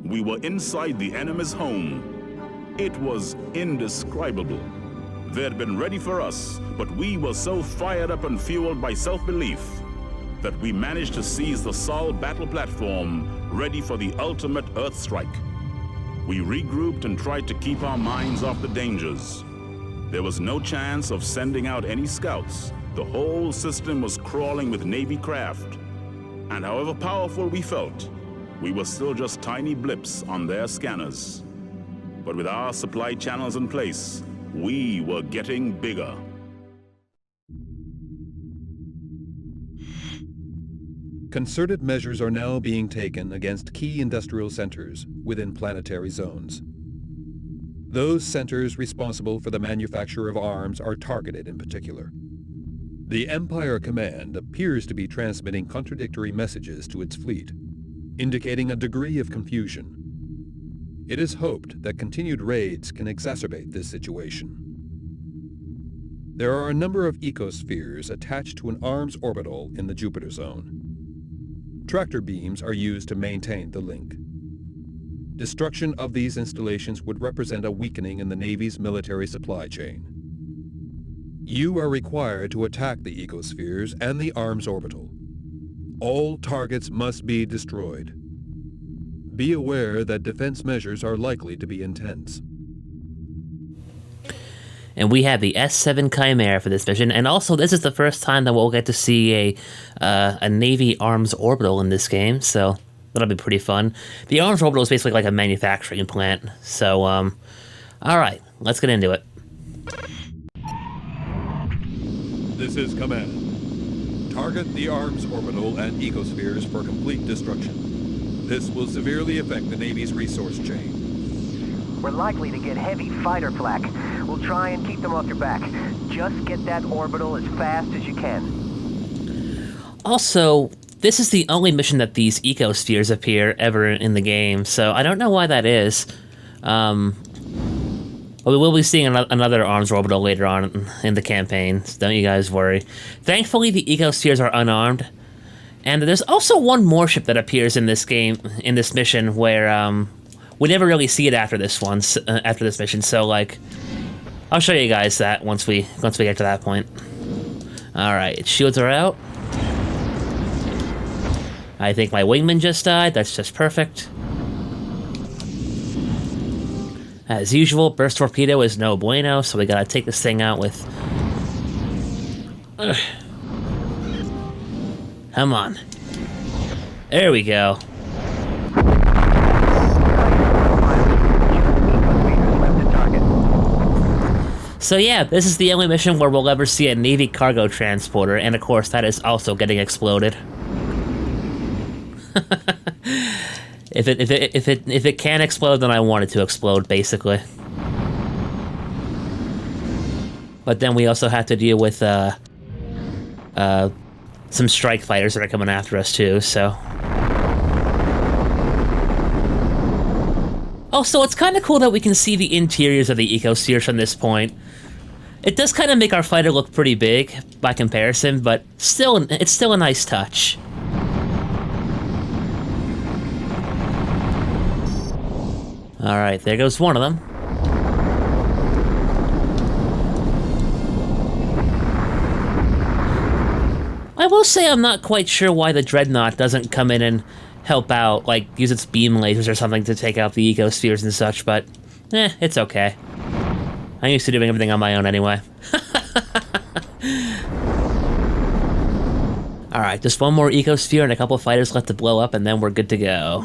We were inside the enemy's home. It was indescribable. They had been ready for us, but we were so fired up and fueled by self-belief that we managed to seize the Sol battle platform, ready for the ultimate Earth strike. We regrouped and tried to keep our minds off the dangers. There was no chance of sending out any scouts. The whole system was crawling with Navy craft. And however powerful we felt, we were still just tiny blips on their scanners. But with our supply channels in place, we were getting bigger. Concerted measures are now being taken against key industrial centers within planetary zones. Those centers responsible for the manufacture of arms are targeted in particular. The Empire Command appears to be transmitting contradictory messages to its fleet, indicating a degree of confusion. It is hoped that continued raids can exacerbate this situation. There are a number of ecospheres attached to an arms orbital in the Jupiter zone. Tractor beams are used to maintain the link. Destruction of these installations would represent a weakening in the Navy's military supply chain. You are required to attack the ecospheres and the arms orbital. All targets must be destroyed. Be aware that defense measures are likely to be intense. And we have the S7 Chimera for this mission, and also this is the first time that we'll get to see a Navy arms orbital in this game, so that'll be pretty fun. The arms orbital is basically like a manufacturing plant, so alright, let's get into it. This is Command. Target the arms orbital and ecospheres for complete destruction. This will severely affect the Navy's resource chain. We're likely to get heavy fighter flak. We'll try and keep them off your back. Just get that orbital as fast as you can. Also, this is the only mission that these ecospheres appear ever in the game, so I don't know why that is. Well, we will be seeing another arms orbital later on in the campaign, so don't you guys worry. Thankfully, the ecospheres are unarmed. And there's also one more ship that appears in this game, in this mission, where we never really see it after this one, after this mission. So, like, I'll show you guys that once we get to that point. All right, shields are out. I think my wingman just died. That's just perfect. As usual, burst torpedo is no bueno, so we gotta take this thing out with. Ugh. Come on. There we go. So yeah, this is the only mission where we'll ever see a Navy cargo transporter, and of course that is also getting exploded. If it can explode, then I want it to explode, basically. But then we also have to deal with some strike fighters that are coming after us too, so. Also, it's kind of cool that we can see the interiors of the ecospheres from this point. It does kind of make our fighter look pretty big by comparison, but still, it's still a nice touch. Alright, there goes one of them. I will say I'm not quite sure why the Dreadnought doesn't come in and help out, like use its beam lasers or something to take out the ecospheres and such, but it's okay. I'm used to doing everything on my own anyway. Alright, just one more ecosphere and a couple fighters left to blow up, and then we're good to go.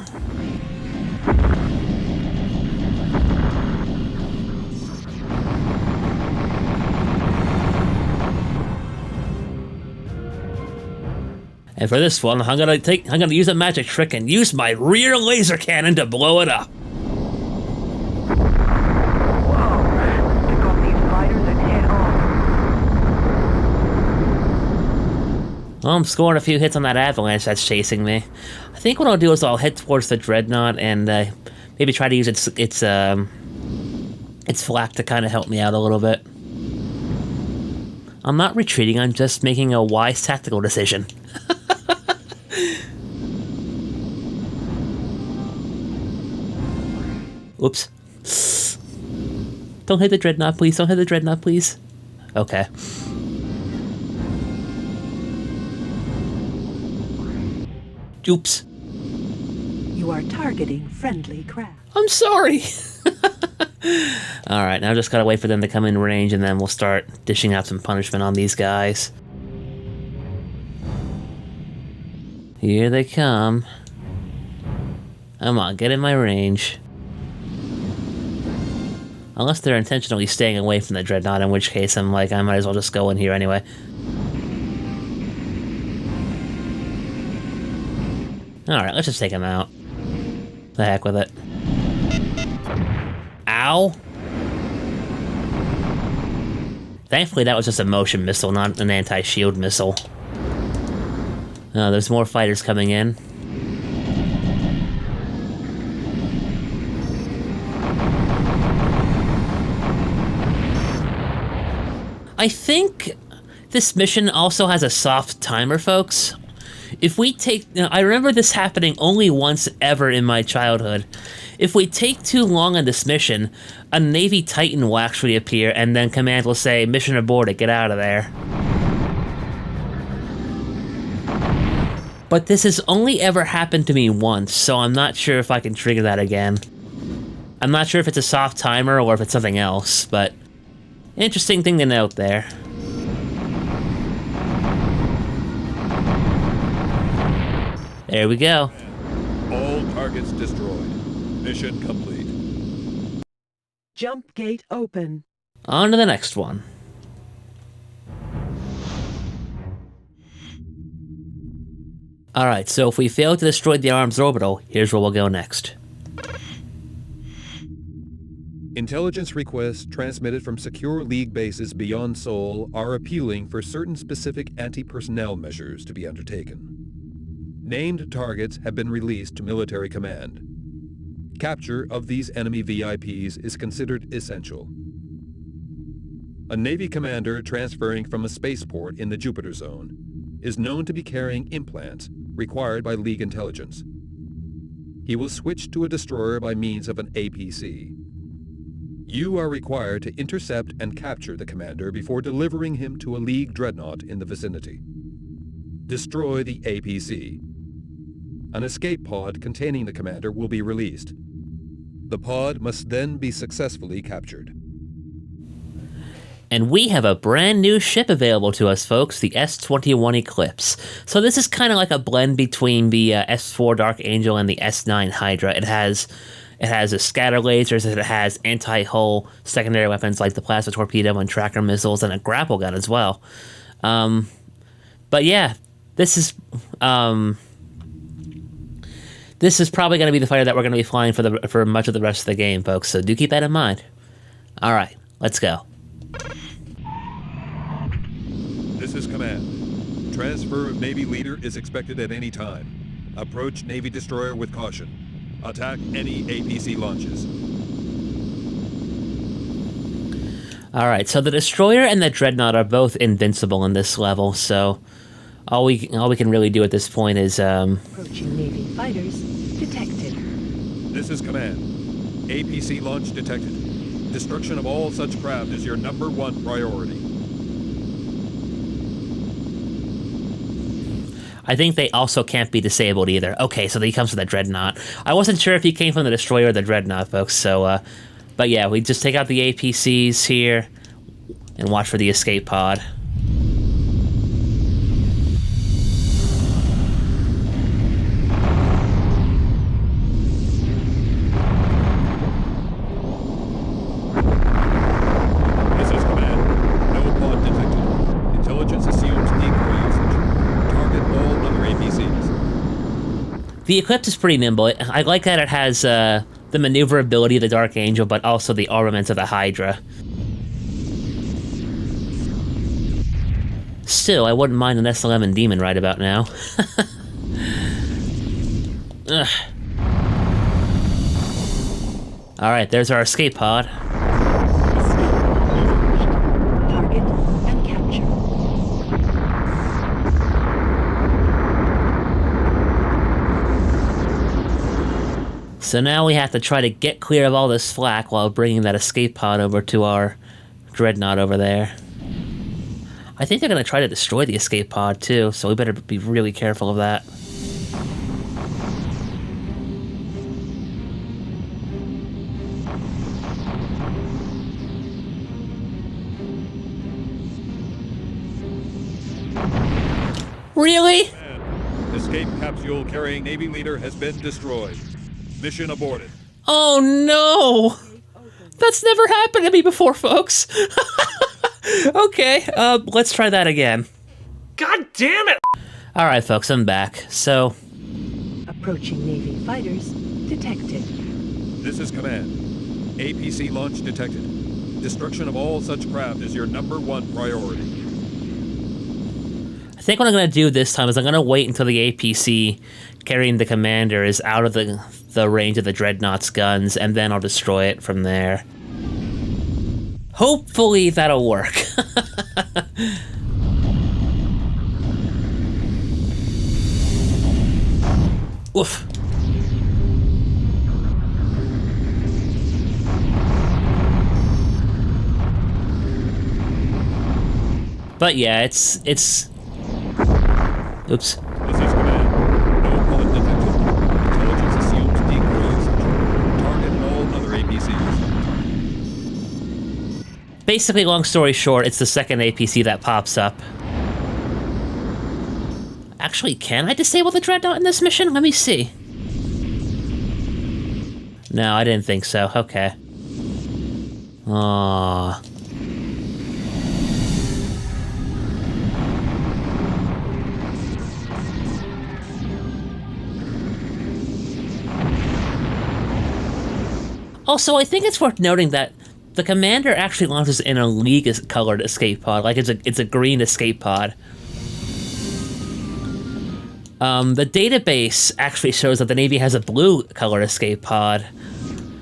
And for this one, I'm gonna use a magic trick and use my rear laser cannon to blow it up. Whoa! Pick off these fighters and head home. Well, I'm scoring a few hits on that avalanche that's chasing me. I think what I'll do is I'll head towards the Dreadnought and maybe try to use its flak to kind of help me out a little bit. I'm not retreating, I'm just making a wise tactical decision. Oops. Don't hit the dreadnought, please. Don't hit the dreadnought, please. Okay. Oops. You are targeting friendly craft. I'm sorry. Alright, now I just gotta wait for them to come in range and then we'll start dishing out some punishment on these guys. Here they come. Come on, get in my range. Unless they're intentionally staying away from the dreadnought, in which case I'm like, I might as well just go in here anyway. Alright, let's just take him out. The heck with it. Ow! Thankfully that was just a motion missile, not an anti-shield missile. Oh, there's more fighters coming in. I think this mission also has a soft timer, folks. If we take... I remember this happening only once ever in my childhood. If we take too long on this mission, a Navy Titan will actually appear, and then command will say, mission aborted, get out of there. But this has only ever happened to me once, so I'm not sure if I can trigger that again. I'm not sure if it's a soft timer or if it's something else, but... interesting thing to note there. There we go. All targets destroyed. Mission complete. Jump gate open. On to the next one. Alright, so if we fail to destroy the arms orbital, here's where we'll go next. Intelligence requests transmitted from secure League bases beyond Seoul are appealing for certain specific anti-personnel measures to be undertaken. Named targets have been released to military command. Capture of these enemy VIPs is considered essential. A Navy commander transferring from a spaceport in the Jupiter Zone is known to be carrying implants required by League intelligence. He will switch to a destroyer by means of an APC. You are required to intercept and capture the commander before delivering him to a League dreadnought in the vicinity. Destroy the APC. An escape pod containing the commander will be released. The pod must then be successfully captured. And we have a brand new ship available to us, folks, the S-21 Eclipse. So this is kind of like a blend between the S-4 Dark Angel and the S-9 Hydra. It has a scatter lasers, it has anti-hull secondary weapons like the plasma torpedo and tracker missiles, and a grapple gun as well. But yeah, this is probably going to be the fighter that we're going to be flying for much of the rest of the game, folks. So do keep that in mind. All right, let's go. This is command. Transfer of Navy leader is expected at any time. Approach Navy destroyer with caution. Attack any APC launches. All right, so the destroyer and the dreadnought are both invincible in this level, so all we can really do at this point is Approaching Navy fighters detected. This is command. APC launch detected. Destruction of all such craft is your #1 priority. I think they also can't be disabled either. Okay, so he comes from the dreadnought. I wasn't sure if he came from the destroyer or the dreadnought, folks, so but yeah, we just take out the APCs here and watch for the escape pod. This is command. No pod detected. Intelligence assumes decoy usage. Target all other APCs. The Eclipse is pretty nimble. I like that it has the maneuverability of the Dark Angel, but also the armaments of the Hydra. Still, I wouldn't mind an S-11 Demon right about now. Alright, there's our escape pod. Target and capture. So now we have to try to get clear of all this flak while bringing that escape pod over to our dreadnought over there. I think they're going to try to destroy the escape pod too, so we better be really careful of that. Really? Escape capsule carrying Navy leader has been destroyed. Mission aborted. Oh no! That's never happened to me before, folks. Okay, let's try that again. God damn it! Alright, folks, I'm back. So, Approaching Navy fighters detected. This is command. APC launch detected. Destruction of all such craft is your #1 priority. I think what I'm going to do this time is I'm going to wait until the APC carrying the commander is out of the range of the dreadnought's guns, and then I'll destroy it from there. Hopefully that'll work. Oof. But yeah, it's oops. This is command. No pullet detected. Intelligence assumes decoys. Target all other APCs. Basically, long story short, it's the second APC that pops up. Actually, can I disable the dreadnought in this mission? Let me see. No, I didn't think so. Okay. Aww. Also, I think it's worth noting that the commander actually launches in a league-colored escape pod, like it's a green escape pod. The database actually shows that the Navy has a blue-colored escape pod,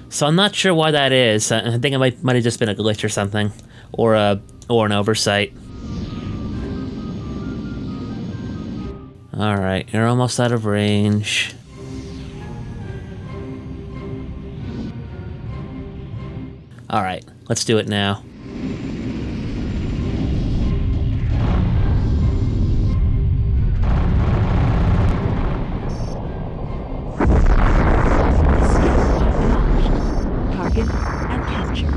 so I'm not sure why that is. I think it might have just been a glitch or something, or an oversight. All right, you're almost out of range. All right, let's do it now. Target and capture.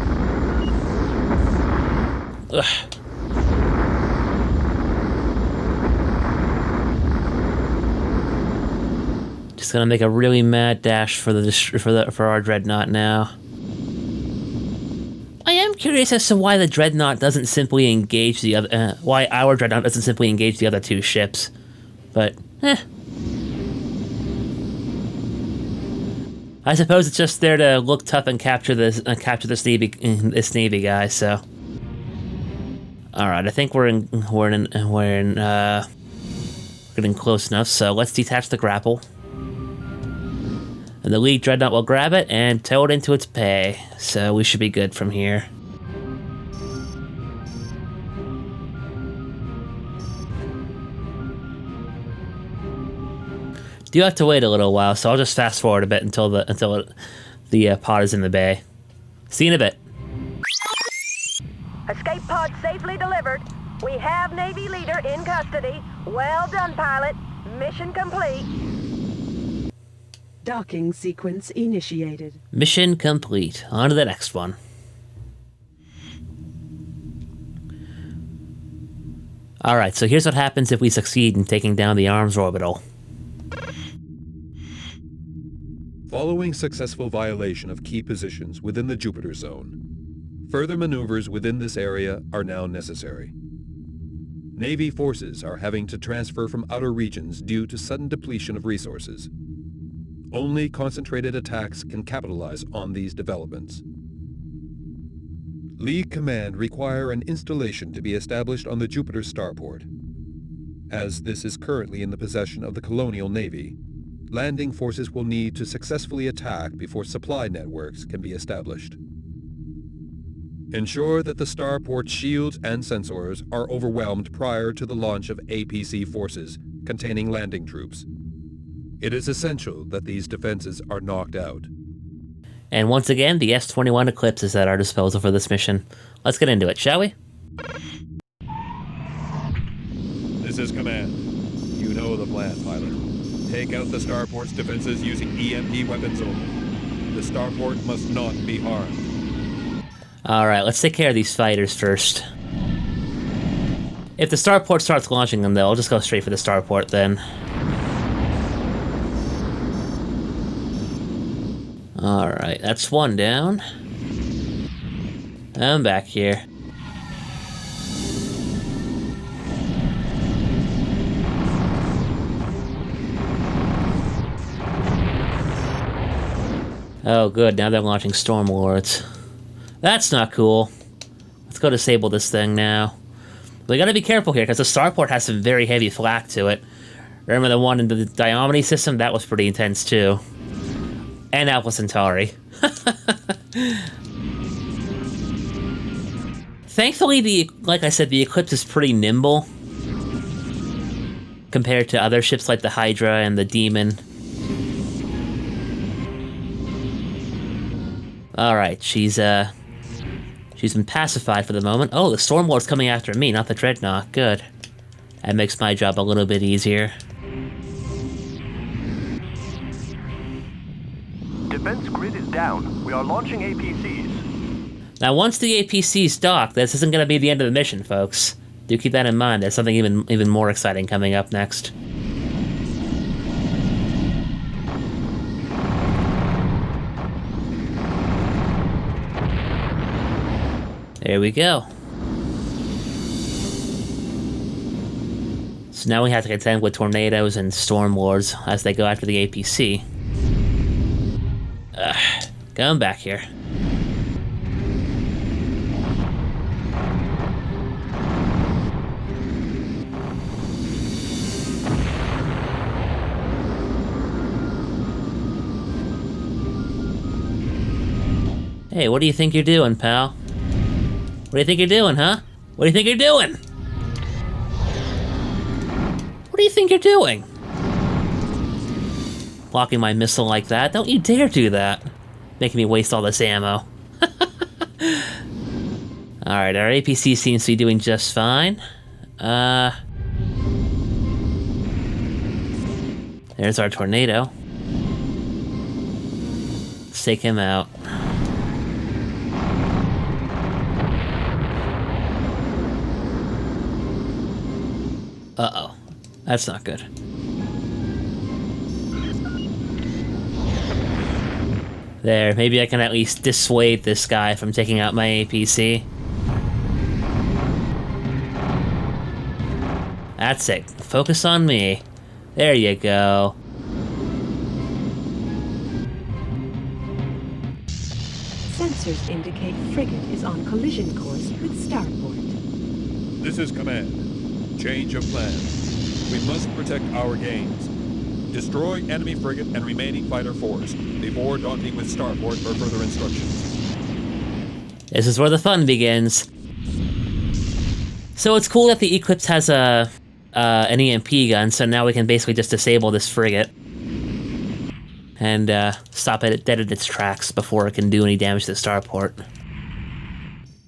Ugh. Just gonna make a really mad dash for our dreadnought now. I am curious as to why the dreadnought doesn't simply engage the other. Why our dreadnought doesn't simply engage the other two ships, but I suppose it's just there to look tough and capture this Navy guy. So, all right, I think we're getting close enough. So let's detach the grapple, and the lead dreadnought will grab it and tow it into its pay. So we should be good from here. Do have to wait a little while, so I'll just fast forward a bit until the pod is in the bay. See you in a bit. Escape pod safely delivered. We have Navy leader in custody. Well done, pilot. Mission complete. Docking sequence initiated. Mission complete. On to the next one. Alright, so here's what happens if we succeed in taking down the arms orbital. Following successful violation of key positions within the Jupiter zone, further maneuvers within this area are now necessary. Navy forces are having to transfer from outer regions due to sudden depletion of resources. Only concentrated attacks can capitalize on these developments. League Command require an installation to be established on the Jupiter starport. As this is currently in the possession of the Colonial Navy, landing forces will need to successfully attack before supply networks can be established. Ensure that the starport shields and sensors are overwhelmed prior to the launch of APC forces containing landing troops. It is essential that these defenses are knocked out. And once again, the S-21 Eclipse is at our disposal for this mission. Let's get into it, shall we? This is Command. You know the plan, pilot. Take out the starport's defenses using EMP weapons only. The starport must not be harmed. Alright, let's take care of these fighters first. If the starport starts launching them, though, I'll just go straight for the starport then. Alright, that's one down. I'm back here. Oh good, now they're launching Stormlords. That's not cool. Let's go disable this thing now. We gotta be careful here, because the starport has some very heavy flak to it. Remember the one in the Diomedy system? That was pretty intense too. And Alpha Centauri. Thankfully, like I said, the Eclipse is pretty nimble compared to other ships like the Hydra and the Demon. Alright, she's been pacified for the moment. Oh, the Stormlord's coming after me, not the Dreadnought. Good. That makes my job a little bit easier. Defense grid is down. We are launching APCs. Now, once the APCs dock, this isn't going to be the end of the mission, folks. Do keep that in mind. There's something even more exciting coming up next. There we go. So now we have to contend with tornadoes and stormlords as they go after the APC. Going back here. Hey, what do you think you're doing, pal? What do you think you're doing, huh? What do you think you're doing? What do you think you're doing? Blocking my missile like that? Don't you dare do that. Making me waste all this ammo. Alright, our APC seems to be doing just fine. There's our tornado. Let's take him out. Uh-oh. That's not good. There, maybe I can at least dissuade this guy from taking out my APC. That's it. Focus on me. There you go. Sensors indicate frigate is on collision course with starport. This is Command. Change of plan. We must protect our gains. Destroy enemy frigate and remaining fighter force before docking with starport for further instructions. This is where the fun begins. So it's cool that the Eclipse has an EMP gun, so now we can basically just disable this frigate and stop it dead in its tracks before it can do any damage to the starport.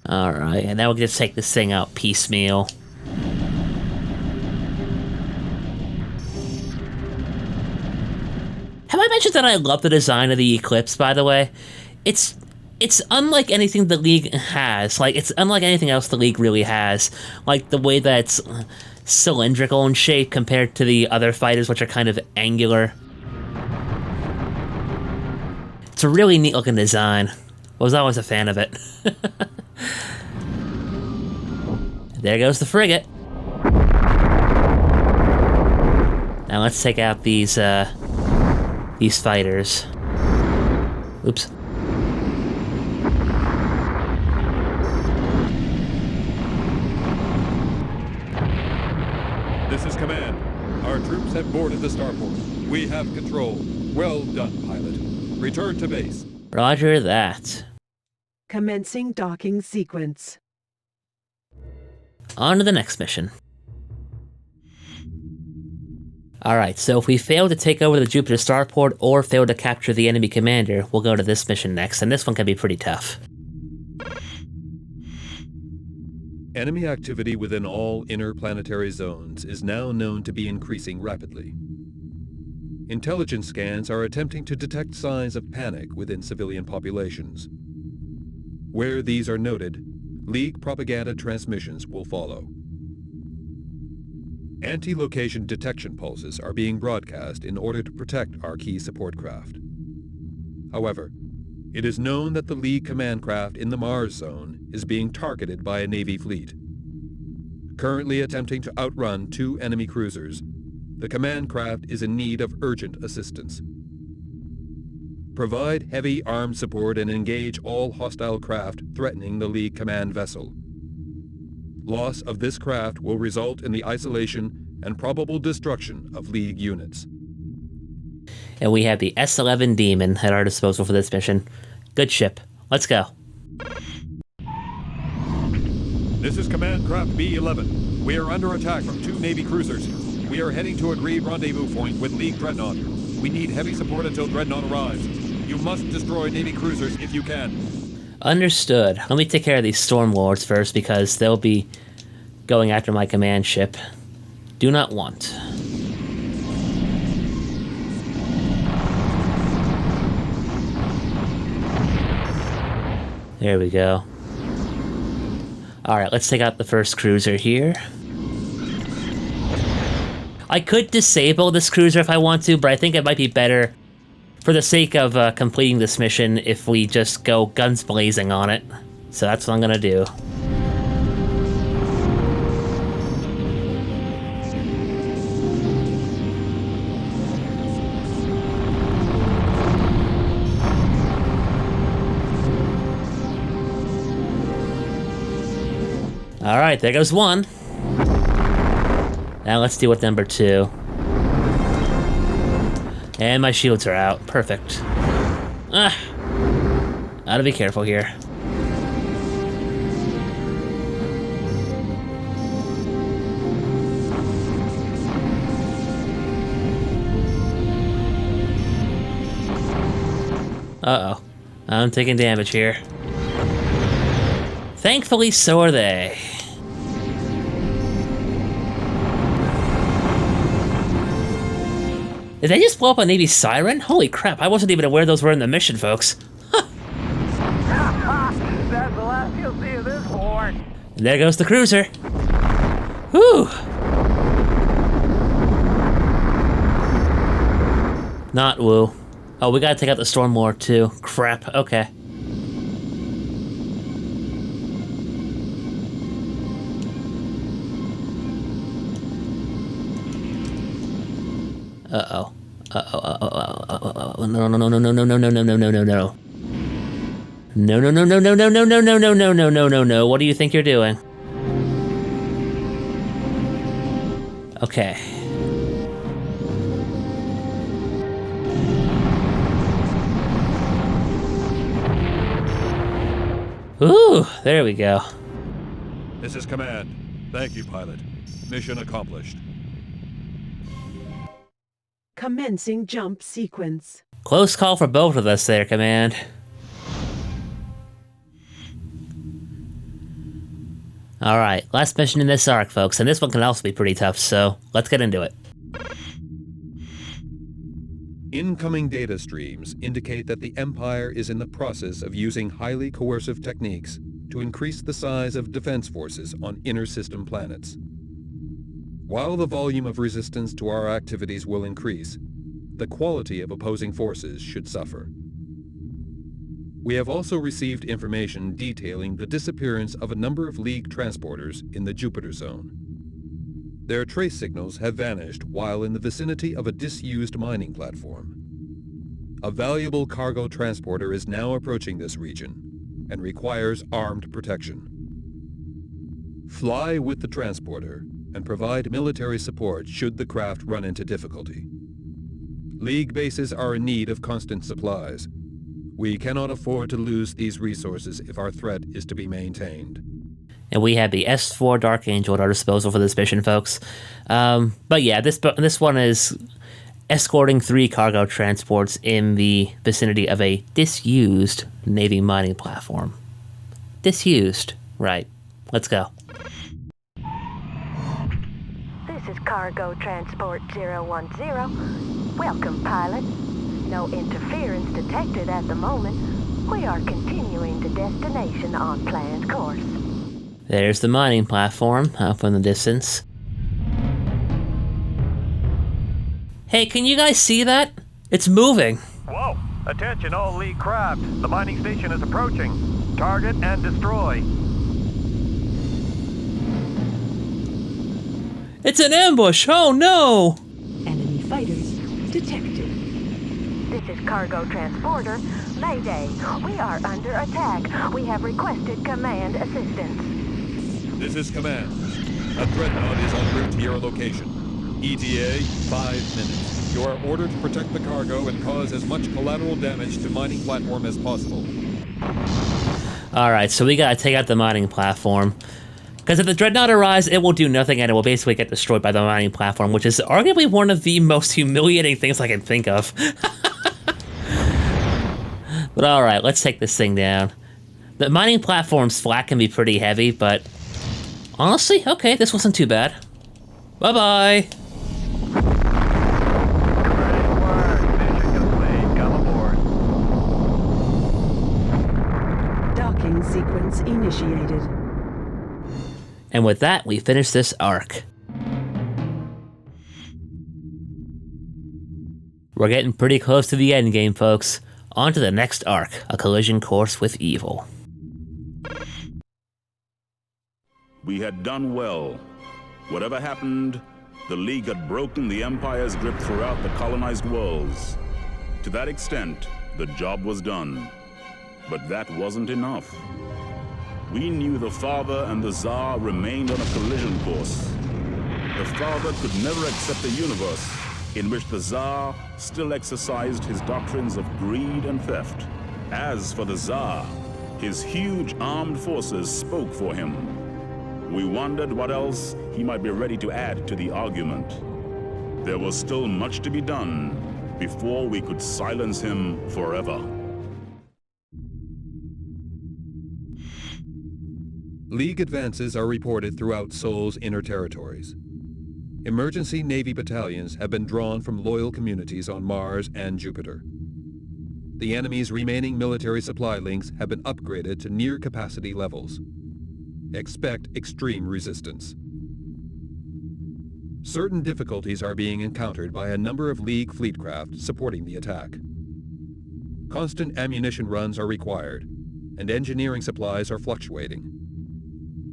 Alright, and now we can just take this thing out piecemeal. Have I mentioned that I love the design of the Eclipse, by the way? It's unlike anything the League has. Like, it's unlike anything else the League really has. Like, the way that it's cylindrical in shape compared to the other fighters, which are kind of angular. It's a really neat looking design. I was always a fan of it. There goes the frigate. Now let's take out these fighters. Oops. This is Command. Our troops have boarded the starport. We have control. Well done, pilot. Return to base. Roger that. Commencing docking sequence. On to the next mission. Alright, so if we fail to take over the Jupiter starport or fail to capture the enemy commander, we'll go to this mission next, and this one can be pretty tough. Enemy activity within all inner planetary zones is now known to be increasing rapidly. Intelligence scans are attempting to detect signs of panic within civilian populations. Where these are noted, League propaganda transmissions will follow. Anti-location detection pulses are being broadcast in order to protect our key support craft. However, it is known that the League command craft in the Mars zone is being targeted by a Navy fleet. Currently attempting to outrun 2 enemy cruisers, the command craft is in need of urgent assistance. Provide heavy armed support and engage all hostile craft threatening the League command vessel. Loss of this craft will result in the isolation and probable destruction of League units. And we have the S-11 Demon at our disposal for this mission. Good ship. Let's go. This is Command Craft B-11. We are under attack from 2 Navy cruisers. We are heading to agreed rendezvous point with League Dreadnought. We need heavy support until Dreadnought arrives. You must destroy Navy cruisers if you can. Understood. Let me take care of these Storm Lords first because they'll be going after my command ship. Do not want. There we go. Alright, let's take out the first cruiser here. I could disable this cruiser if I want to, but I think it might be better for the sake of completing this mission if we just go guns blazing on it. So that's what I'm gonna do. Alright, there goes one. Now let's deal with number 2. And my shields are out. Perfect. Gotta be careful here. Uh-oh. I'm taking damage here. Thankfully, so are they. Did they just blow up a Navy siren? Holy crap, I wasn't even aware those were in the mission, folks. That's the last you'll see of this horde. And there goes the cruiser. Whew. Not woo. Oh, we gotta take out the Storm Lord, too. Crap, okay. Uh-oh. Uh-oh. No, no, no, no, no, no, no, no, no, no, no, no, no. No, no, no, no, no, no, no, no, no, no, no, no, no, no, no. What do you think you're doing? Okay. Ooh, there we go. This is Command. Thank you, pilot. Mission accomplished. Commencing jump sequence. Close call for both of us there, Command. Alright, last mission in this arc, folks, and this one can also be pretty tough, so let's get into it. Incoming data streams indicate that the Empire is in the process of using highly coercive techniques to increase the size of defense forces on inner system planets. While the volume of resistance to our activities will increase, the quality of opposing forces should suffer. We have also received information detailing the disappearance of a number of League transporters in the Jupiter zone. Their trace signals have vanished while in the vicinity of a disused mining platform. A valuable cargo transporter is now approaching this region and requires armed protection. Fly with the transporter and provide military support should the craft run into difficulty. League bases are in need of constant supplies. We cannot afford to lose these resources if our threat is to be maintained. And we have the S4 Dark Angel at our disposal for this mission, folks. But yeah, this one is escorting 3 cargo transports in the vicinity of a disused Navy mining platform. Disused. Right. Let's go. This is Cargo Transport 010. Welcome, pilot. No interference detected at the moment. We are continuing to destination on planned course. There's the mining platform up in the distance. Hey, can you guys see that? It's moving. Whoa! Attention all League craft. The mining station is approaching. Target and destroy. It's an ambush! Oh no! Enemy fighters detected. This is Cargo Transporter. Mayday. We are under attack. We have requested command assistance. This is Command. A dreadnought is en route to your location. ETA, 5 minutes. You are ordered to protect the cargo and cause as much collateral damage to mining platform as possible. Alright, so we gotta take out the mining platform. Because if the dreadnought arrives, it will do nothing and it will basically get destroyed by the mining platform, which is arguably one of the most humiliating things I can think of. But alright, let's take this thing down. The mining platform's flat can be pretty heavy, but honestly, okay, this wasn't too bad. Bye-bye! Great work. Mission complete. Come aboard. Docking sequence initiated. And with that, we finish this arc. We're getting pretty close to the end game, folks. On to the next arc, a collision course with evil. We had done well. Whatever happened, the League had broken the Empire's grip throughout the colonized worlds. To that extent, the job was done. But that wasn't enough. We knew the Father and the Tzar remained on a collision course. The Father could never accept a universe in which the Tzar still exercised his doctrines of greed and theft. As for the Tzar, his huge armed forces spoke for him. We wondered what else he might be ready to add to the argument. There was still much to be done before we could silence him forever. League advances are reported throughout Sol's inner territories. Emergency Navy battalions have been drawn from loyal communities on Mars and Jupiter. The enemy's remaining military supply links have been upgraded to near capacity levels. Expect extreme resistance. Certain difficulties are being encountered by a number of League fleetcraft supporting the attack. Constant ammunition runs are required, and engineering supplies are fluctuating.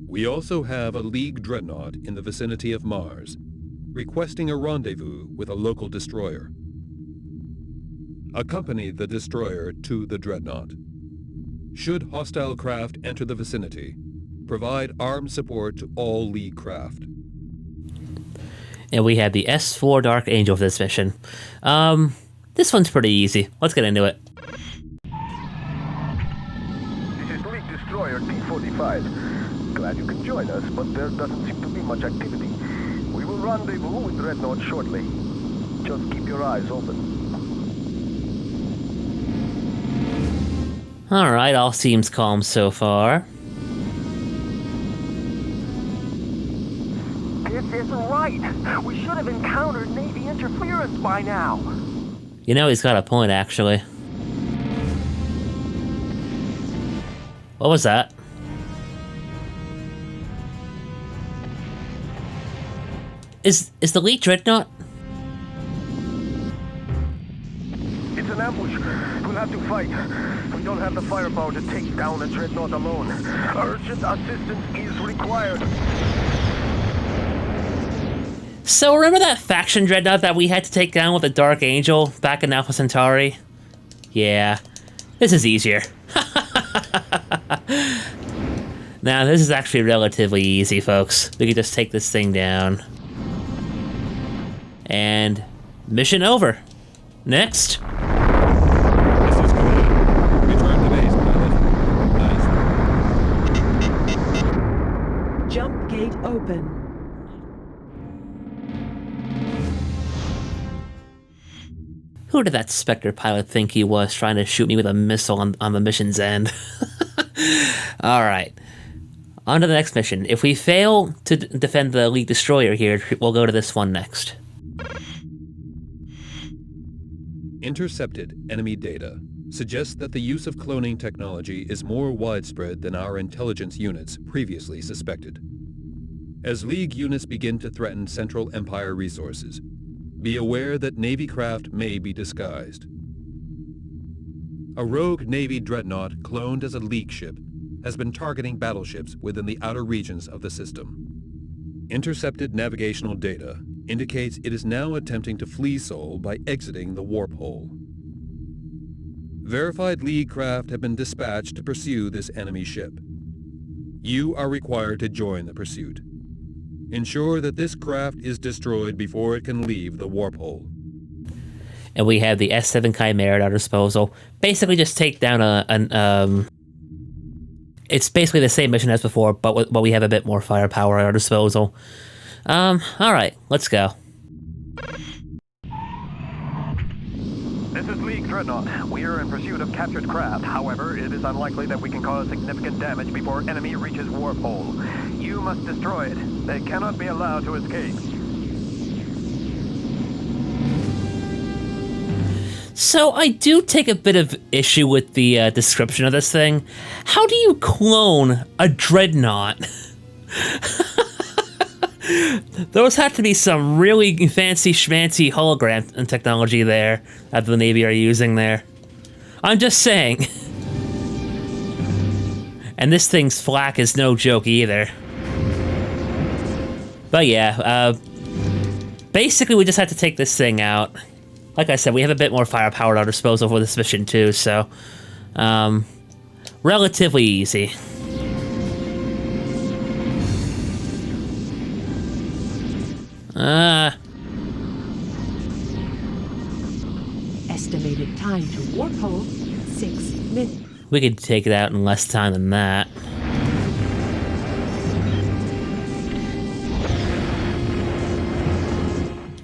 We also have a League dreadnought in the vicinity of Mars, requesting a rendezvous with a local destroyer. Accompany the destroyer to the dreadnought. Should hostile craft enter the vicinity, provide armed support to all League craft. And we have the S4 Dark Angel for this mission. This one's pretty easy. Let's get into it. This is League Destroyer T-45. Glad you can join us, but there doesn't seem to be much activity. We will rendezvous with Dreadnought shortly. Just keep your eyes open. Alright, all seems calm so far. This isn't right. We should have encountered Navy interference by now. You know, he's got a point, actually. What was that? Is the League Dreadnought? It's an ambush. We'll have to fight. We don't have the firepower to take down a Dreadnought alone. Urgent assistance is required. So remember that faction Dreadnought that we had to take down with the Dark Angel back in Alpha Centauri? Yeah, this is easier. Now, this is actually relatively easy, folks. We can just take this thing down. And mission over. Next. This is Command. Return to base, pilot. Nice. open. Who did that Spectre pilot think he was, trying to shoot me with a missile on the mission's end? Alright. On to the next mission. If we fail to defend the League Destroyer here, we'll go to this one next. Intercepted enemy data suggests that the use of cloning technology is more widespread than our intelligence units previously suspected. As League units begin to threaten Central Empire resources, be aware that Navy craft may be disguised. A rogue Navy dreadnought cloned as a League ship has been targeting battleships within the outer regions of the system. Intercepted navigational data indicates it is now attempting to flee Sol by exiting the warp hole. Verified League craft have been dispatched to pursue this enemy ship. You are required to join the pursuit. Ensure that this craft is destroyed before it can leave the warp hole. And we have the S7 Chimera at our disposal. Basically just take down it's basically the same mission as before, but we have a bit more firepower at our disposal. Alright, let's go. This is League Dreadnought. We are in pursuit of captured craft. However, it is unlikely that we can cause significant damage before enemy reaches warp hole. You must destroy it. They cannot be allowed to escape. So I do take a bit of issue with the description of this thing. How do you clone a dreadnought? Those have to be some really fancy schmancy hologram and technology there that the Navy are using there. I'm just saying. And this thing's flak is no joke either. But yeah, basically we just have to take this thing out. Like I said, we have a bit more firepower at our disposal for this mission too, so relatively easy. Estimated time to warp hole, 6 minutes. We could take it out in less time than that.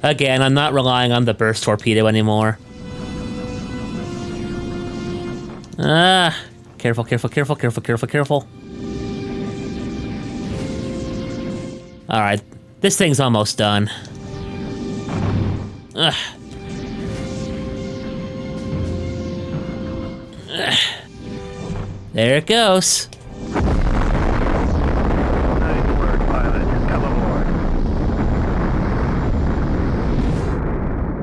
Again, I'm not relying on the burst torpedo anymore. Careful, careful, careful, careful, careful, careful. Alright, this thing's almost done. Ugh. Ugh. There it goes. Nice work, pilot. Come aboard.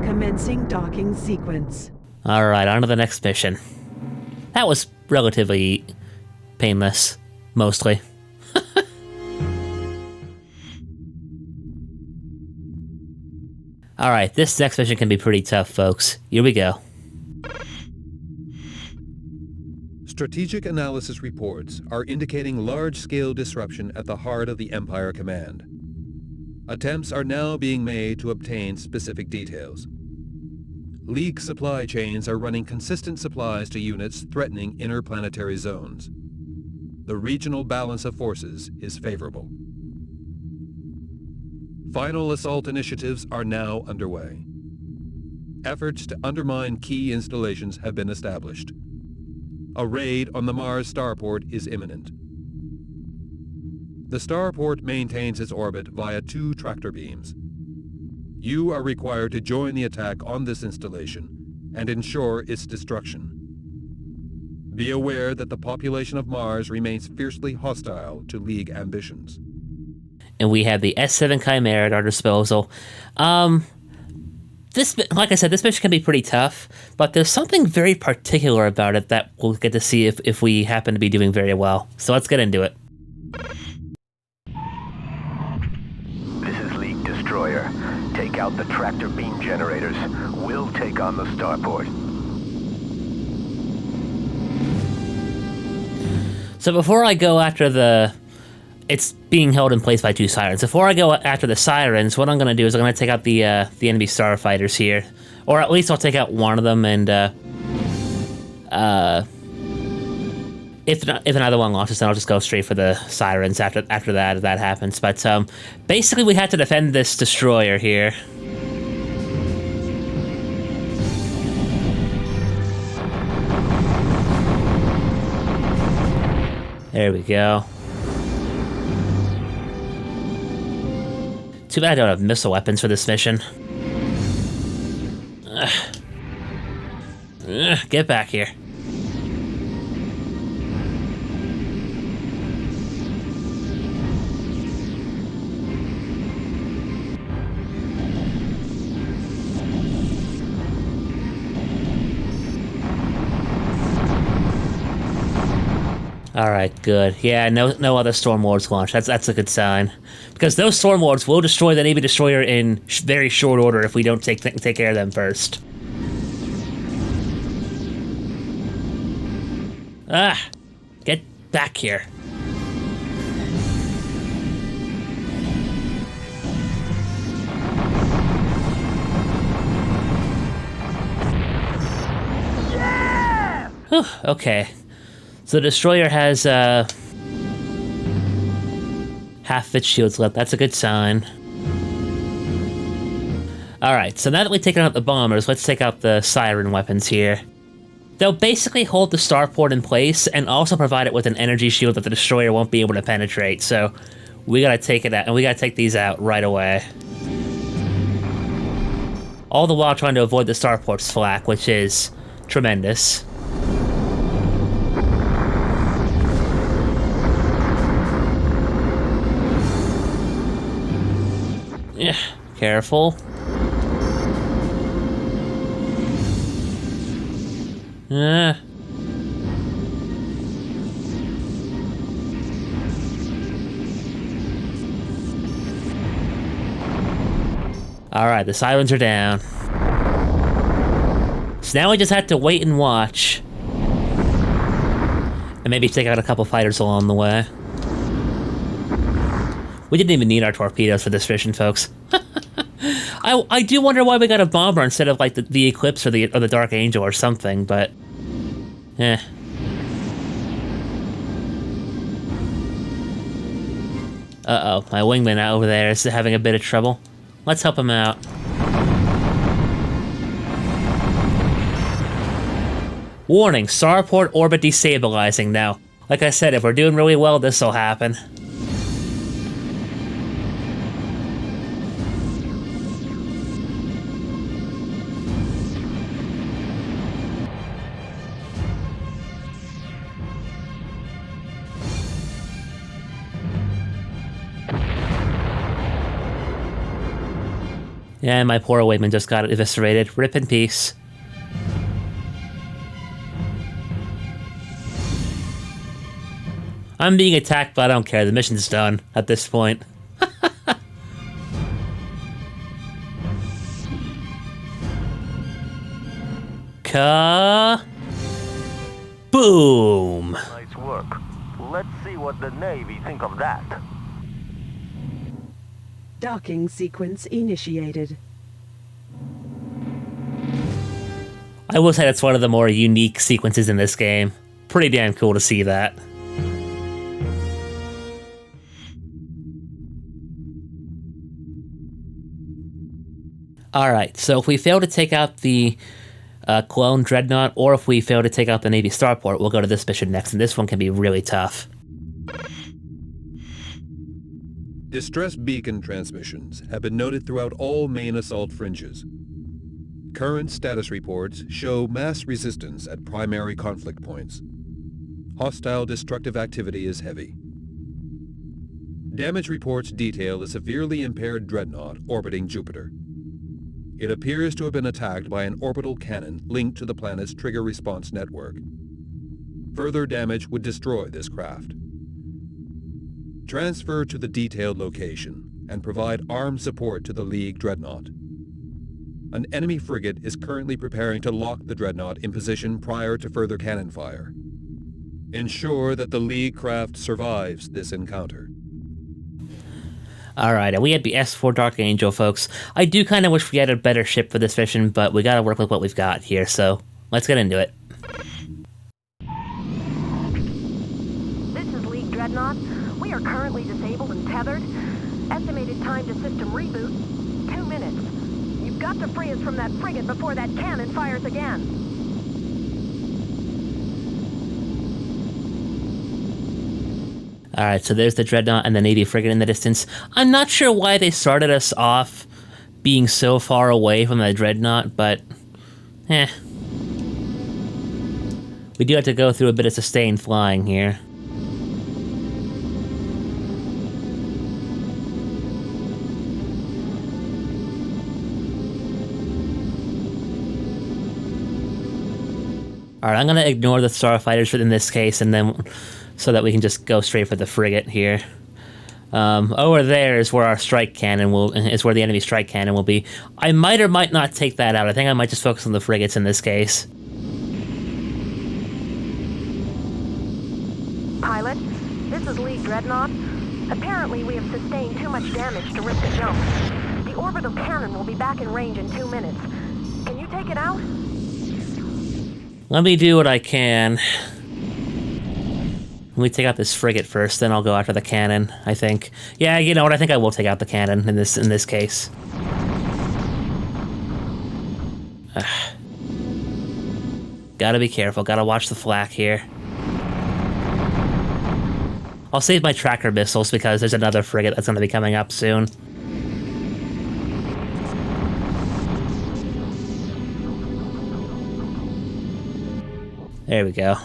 Commencing docking sequence. Alright, on to the next mission. That was relatively painless, mostly. Alright, this next mission can be pretty tough, folks. Here we go. Strategic analysis reports are indicating large-scale disruption at the heart of the Empire Command. Attempts are now being made to obtain specific details. League supply chains are running consistent supplies to units threatening interplanetary zones. The regional balance of forces is favorable. Final assault initiatives are now underway. Efforts to undermine key installations have been established. A raid on the Mars starport is imminent. The starport maintains its orbit via 2 tractor beams. You are required to join the attack on this installation and ensure its destruction. Be aware that the population of Mars remains fiercely hostile to League ambitions. And we have the S7 Chimera at our disposal. Like I said, this mission can be pretty tough, but there's something very particular about it that we'll get to see if we happen to be doing very well. So let's get into it. This is League Destroyer. Take out the tractor beam generators. We'll take on the starport. So before I go after the... It's being held in place by 2 sirens. Before I go after the sirens, what I'm going to do is I'm going to take out the enemy starfighters here. Or at least I'll take out one of them and if another one launches, then I'll just go straight for the sirens after that if that happens. But basically, we have to defend this destroyer here. There we go. Too bad I don't have missile weapons for this mission. Get back here. All right, good. Yeah, no other Storm Lords launch. That's a good sign, because those Storm Lords will destroy the Navy destroyer in very short order if we don't take care of them first. Get back here. Yeah! Whew, okay. So the destroyer has half its shields left. That's a good sign. Alright, so now that we've taken out the bombers, let's take out the siren weapons here. They'll basically hold the starport in place and also provide it with an energy shield that the destroyer won't be able to penetrate, so we gotta take it out, and we gotta take these out right away. All the while trying to avoid the starport's flak, which is tremendous. Yeah, careful. Alright, the sirens are down. So now we just have to wait and watch. And maybe take out a couple fighters along the way. We didn't even need our torpedoes for this mission, folks. I do wonder why we got a bomber instead of like the Eclipse or the Dark Angel or something, but eh. Uh-oh, my wingman out over there is having a bit of trouble. Let's help him out. Warning, starport orbit destabilizing now. Like I said, if we're doing really well, this'll happen. Yeah, my poor wingman just got eviscerated. Rip in peace. I'm being attacked, but I don't care. The mission's done at this point. Boom! Nice work. Let's see what the Navy think of that. Docking sequence initiated. I will say that's one of the more unique sequences in this game. Pretty damn cool to see that. Alright, so if we fail to take out the clone Dreadnought, or if we fail to take out the Navy starport, we'll go to this mission next, and this one can be really tough. Distress beacon transmissions have been noted throughout all main assault fringes. Current status reports show mass resistance at primary conflict points. Hostile destructive activity is heavy. Damage reports detail a severely impaired dreadnought orbiting Jupiter. It appears to have been attacked by an orbital cannon linked to the planet's trigger response network. Further damage would destroy this craft. Transfer to the detailed location and provide armed support to the League dreadnought. An enemy frigate is currently preparing to lock the dreadnought in position prior to further cannon fire. Ensure that the League craft survives this encounter. Alright, and we had the S4 Dark Angel, folks. I do kind of wish we had a better ship for this mission, but we gotta work with what we've got here, so let's get into it. Dreadnought. We are currently disabled and tethered. Estimated time to system reboot, 2 minutes. You've got to free us from that frigate before that cannon fires again. Alright, so there's the Dreadnought and the Navy frigate in the distance. I'm not sure why they started us off being so far away from the Dreadnought, but... We do have to go through a bit of sustained flying here. Alright, I'm gonna ignore the starfighters in this case, and then so that we can just go straight for the frigate here. Over there is where our strike cannon is where the enemy strike cannon will be. I might or might not take that out. I think I might just focus on the frigates in this case. Pilot, this is League Dreadnought. Apparently we have sustained too much damage to risk a jump. The orbital cannon will be back in range in 2 minutes. Can you take it out? Let me do what I can. Let me take out this frigate first, then I'll go after the cannon, I think. Yeah, you know what, I think I will take out the cannon in this case. Gotta be careful, gotta watch the flak here. I'll save my tracker missiles because there's another frigate that's gonna be coming up soon. There we go.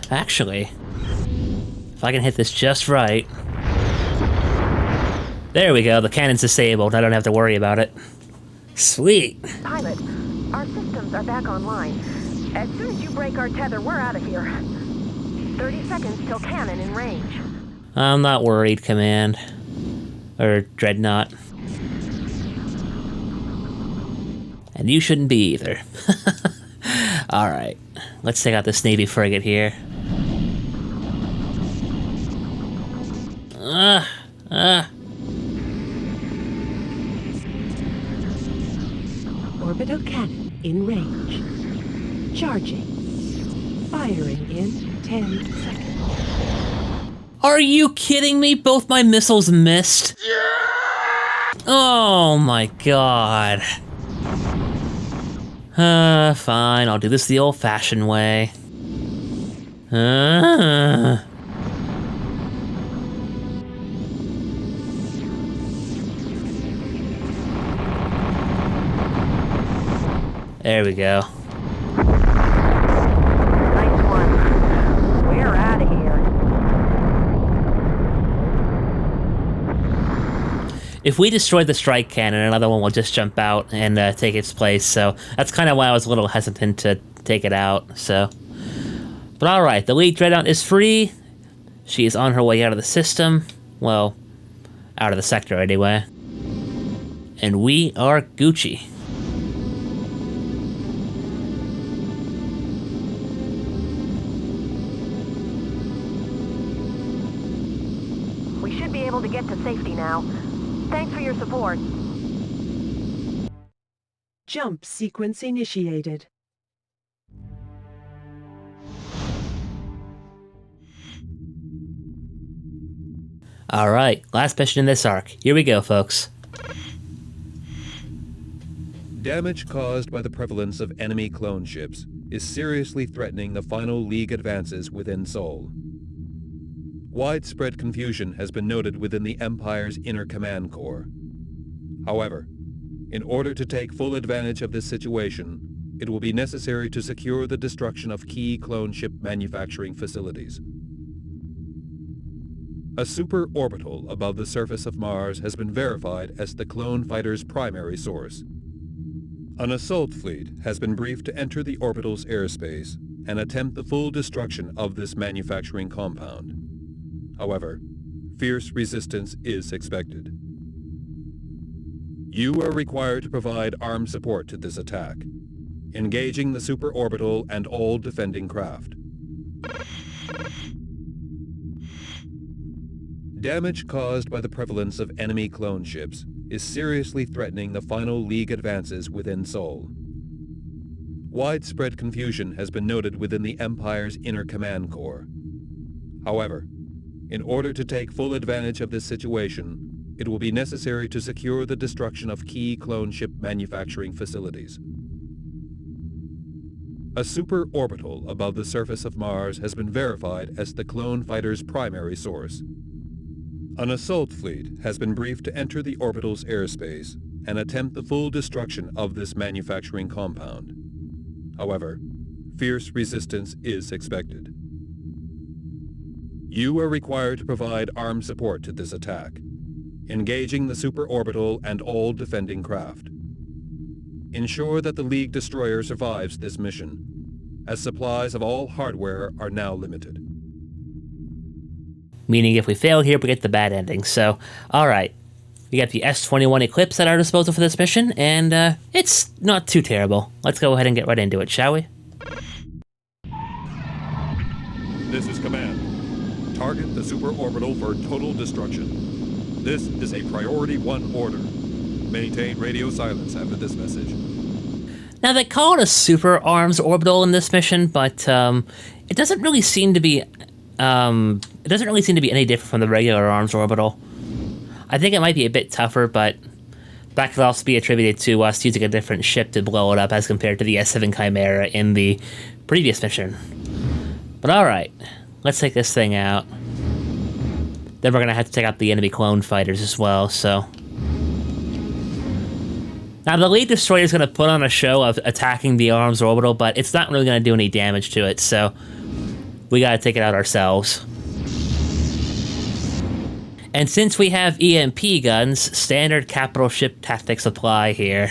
Actually, if I can hit this just right... There we go, the cannon's disabled. I don't have to worry about it. Sweet. Pilot, our systems are back online. As soon as you break our tether, we're out of here. 30 seconds till cannon in range. I'm not worried, Command. Or Dreadnought. And you shouldn't be either. Alright, let's take out this Navy frigate here. Orbital cannon in range. Charging. Firing in 10 seconds. Are you kidding me? Both my missiles missed? Oh my god. Fine, I'll do this the old-fashioned way. There we go. Nice one. We're out of here. If we destroy the strike cannon, another one will just jump out and take its place, so that's kind of why I was a little hesitant to take it out, so. But alright, the League Dreadnought is free. She is on her way out of the system. Well, out of the sector anyway. And we are Gucci. We should be able to get to safety now. Thanks for your support. Jump sequence initiated. Alright, last mission in this arc. Here we go, folks. Damage caused by the prevalence of enemy clone ships is seriously threatening the final League advances within Seoul. Widespread confusion has been noted within the Empire's inner command corps. However, in order to take full advantage of this situation, it will be necessary to secure the destruction of key clone ship manufacturing facilities. A super orbital above the surface of Mars has been verified as the clone fighter's primary source. An assault fleet has been briefed to enter the orbital's airspace and attempt the full destruction of this manufacturing compound. However, fierce resistance is expected. You are required to provide armed support to this attack, engaging the superorbital and all defending craft. Damage caused by the prevalence of enemy clone ships is seriously threatening the final League advances within Seoul. Widespread confusion has been noted within the Empire's inner command corps. However, in order to take full advantage of this situation, it will be necessary to secure the destruction of key clone ship manufacturing facilities. A super-orbital above the surface of Mars has been verified as the clone fighter's primary source. An assault fleet has been briefed to enter the orbital's airspace and attempt the full destruction of this manufacturing compound. However, fierce resistance is expected. You are required to provide armed support to this attack, engaging the superorbital and all defending craft. Ensure that the League destroyer survives this mission, as supplies of all hardware are now limited. Meaning if we fail here, we get the bad ending. So, alright. We got the S-21 Eclipse at our disposal for this mission, and it's not too terrible. Let's go ahead and get right into it, shall we? This is command. Target the superorbital for total destruction. This is a priority 1 order. Maintain radio silence after this message. Now, they call it a super arms orbital in this mission, but it doesn't really seem to be any different from the regular arms orbital. I think it might be a bit tougher, but that could also be attributed to us using a different ship to blow it up as compared to the S7 Chimera in the previous mission. But alright, let's take this thing out. Then we're going to have to take out the enemy clone fighters as well, so... Now, the League Destroyer is going to put on a show of attacking the arms orbital, but it's not really going to do any damage to it, so we got to take it out ourselves. And since we have EMP guns, standard capital ship tactics apply here.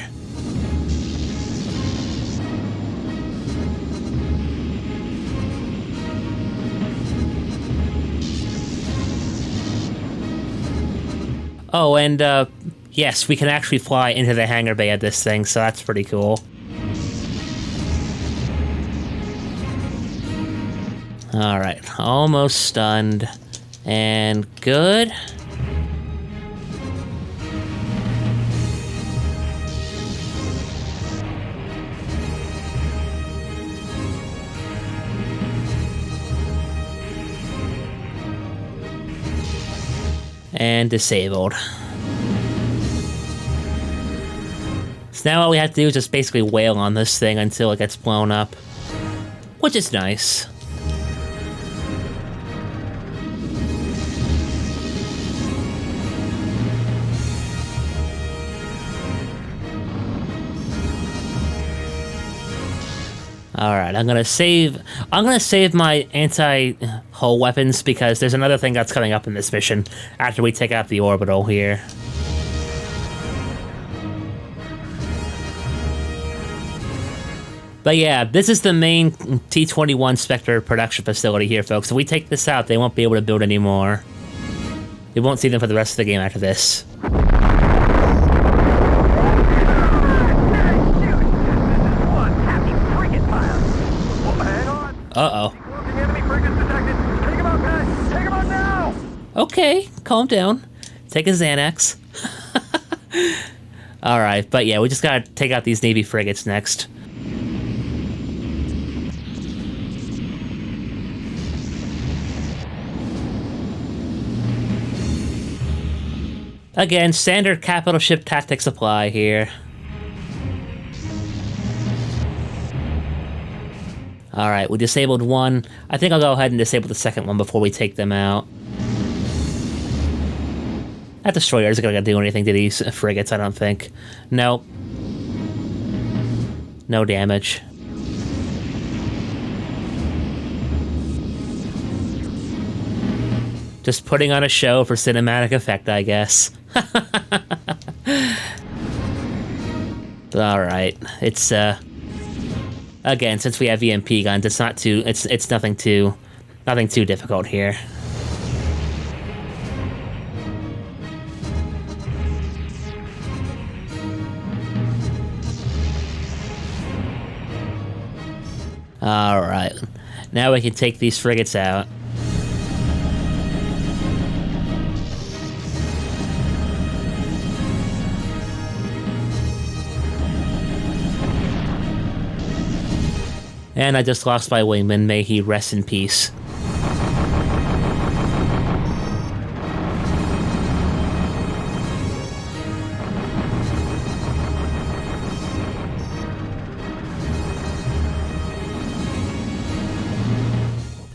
Oh, and yes, we can actually fly into the hangar bay of this thing, so that's pretty cool. Alright, almost stunned. And good. And disabled. So now all we have to do is just basically wail on this thing until it gets blown up. Which is nice. Alright, I'm gonna save my anti-hull weapons because there's another thing that's coming up in this mission after we take out the orbital here. But yeah, this is the main T-21 Spectre production facility here, folks. If we take this out, they won't be able to build anymore. You won't see them for the rest of the game after this. Uh-oh. Enemy frigates detected. Take him out, guys. Take him out now. Okay, calm down. Take a Xanax. Alright, but yeah, we just gotta take out these Navy frigates next. Again, standard capital ship tactics apply here. Alright, we disabled one. I think I'll go ahead and disable the second one before we take them out. That destroyer isn't going to do anything to these frigates, I don't think. Nope. No damage. Just putting on a show for cinematic effect, I guess. Alright, it's, again, since we have EMP guns, it's not too, it's nothing too difficult here. Alright, now we can take these frigates out. And I just lost my wingman. May he rest in peace.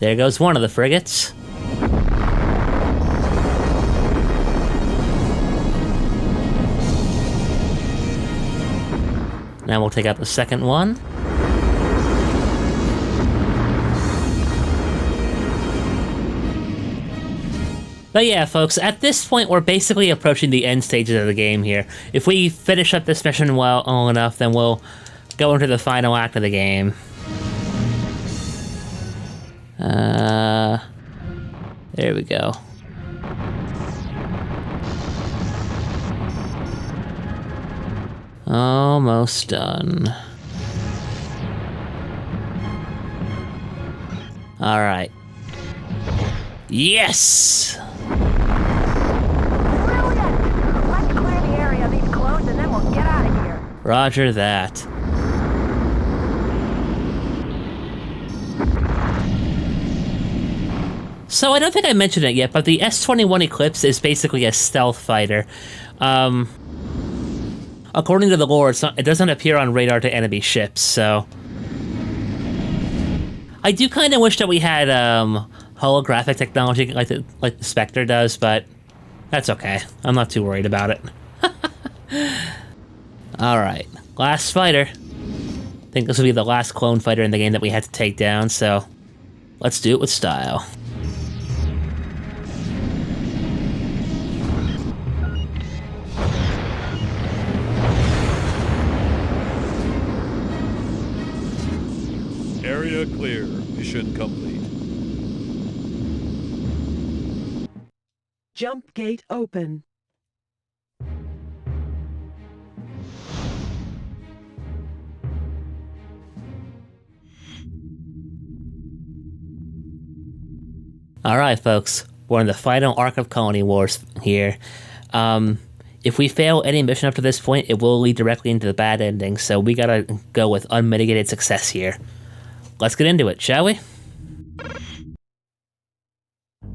There goes one of the frigates. Now we'll take out the second one. But yeah, folks, at this point, we're basically approaching the end stages of the game here. If we finish up this mission well enough, then we'll go into the final act of the game. There we go. Almost done. All right. Yes! Brilliant! Let's clear the area of these clones and then we'll get out of here. Roger that. So I don't think I mentioned it yet, but the S-21 Eclipse is basically a stealth fighter. According to the lore, it doesn't appear on radar to enemy ships, so... I do kind of wish that we had holographic technology like the Spectre does, but that's okay. I'm not too worried about it. Alright, last fighter. I think this will be the last clone fighter in the game that we had to take down, so let's do it with style. Area clear. Mission complete. Jump gate open. Alright, folks. We're in the final arc of Colony Wars here. If we fail any mission up to this point, it will lead directly into the bad ending, so we gotta go with unmitigated success here. Let's get into it, shall we?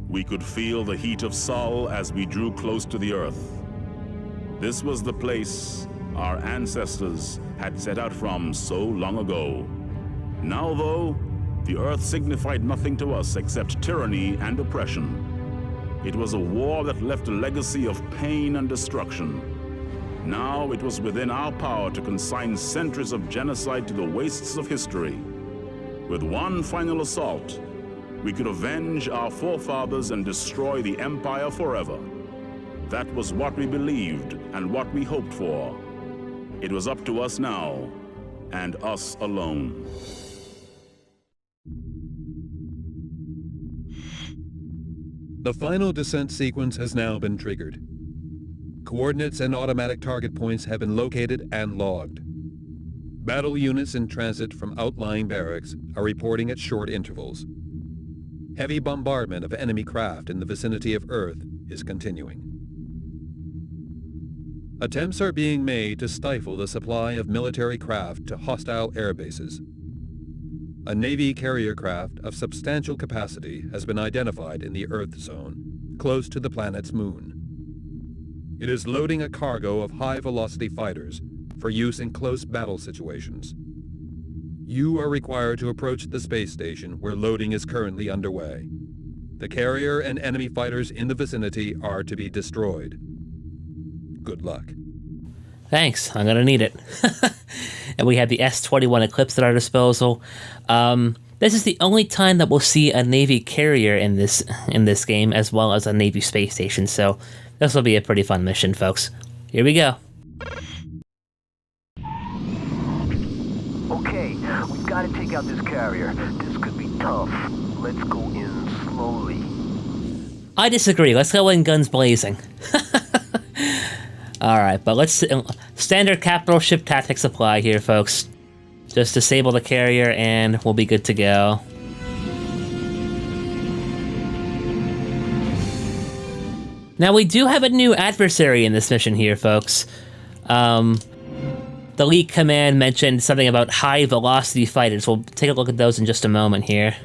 We could feel the heat of Sol as we drew close to the Earth. This was the place our ancestors had set out from so long ago. Now, though, the Earth signified nothing to us except tyranny and oppression. It was a war that left a legacy of pain and destruction. Now it was within our power to consign centuries of genocide to the wastes of history. With one final assault, we could avenge our forefathers and destroy the Empire forever. That was what we believed and what we hoped for. It was up to us now, and us alone. The final descent sequence has now been triggered. Coordinates and automatic target points have been located and logged. Battle units in transit from outlying barracks are reporting at short intervals. Heavy bombardment of enemy craft in the vicinity of Earth is continuing. Attempts are being made to stifle the supply of military craft to hostile air bases. A Navy carrier craft of substantial capacity has been identified in the Earth zone, close to the planet's moon. It is loading a cargo of high-velocity fighters for use in close battle situations. You are required to approach the space station where loading is currently underway. The carrier and enemy fighters in the vicinity are to be destroyed. Good luck. Thanks, I'm gonna need it. And we have the S-21 Eclipse at our disposal. This is the only time that we'll see a Navy carrier in this game, as well as a Navy space station, so this will be a pretty fun mission, folks. Here we go. Okay, we've got to take out this carrier. This could be tough. Let's go in slowly. I disagree. Let's go in guns blazing. Alright, but let's... standard capital ship tactics apply here, folks. Just disable the carrier and we'll be good to go. Now, we do have a new adversary in this mission here, folks. The the lead command mentioned something about high-velocity fighters. We'll take a look at those in just a moment here.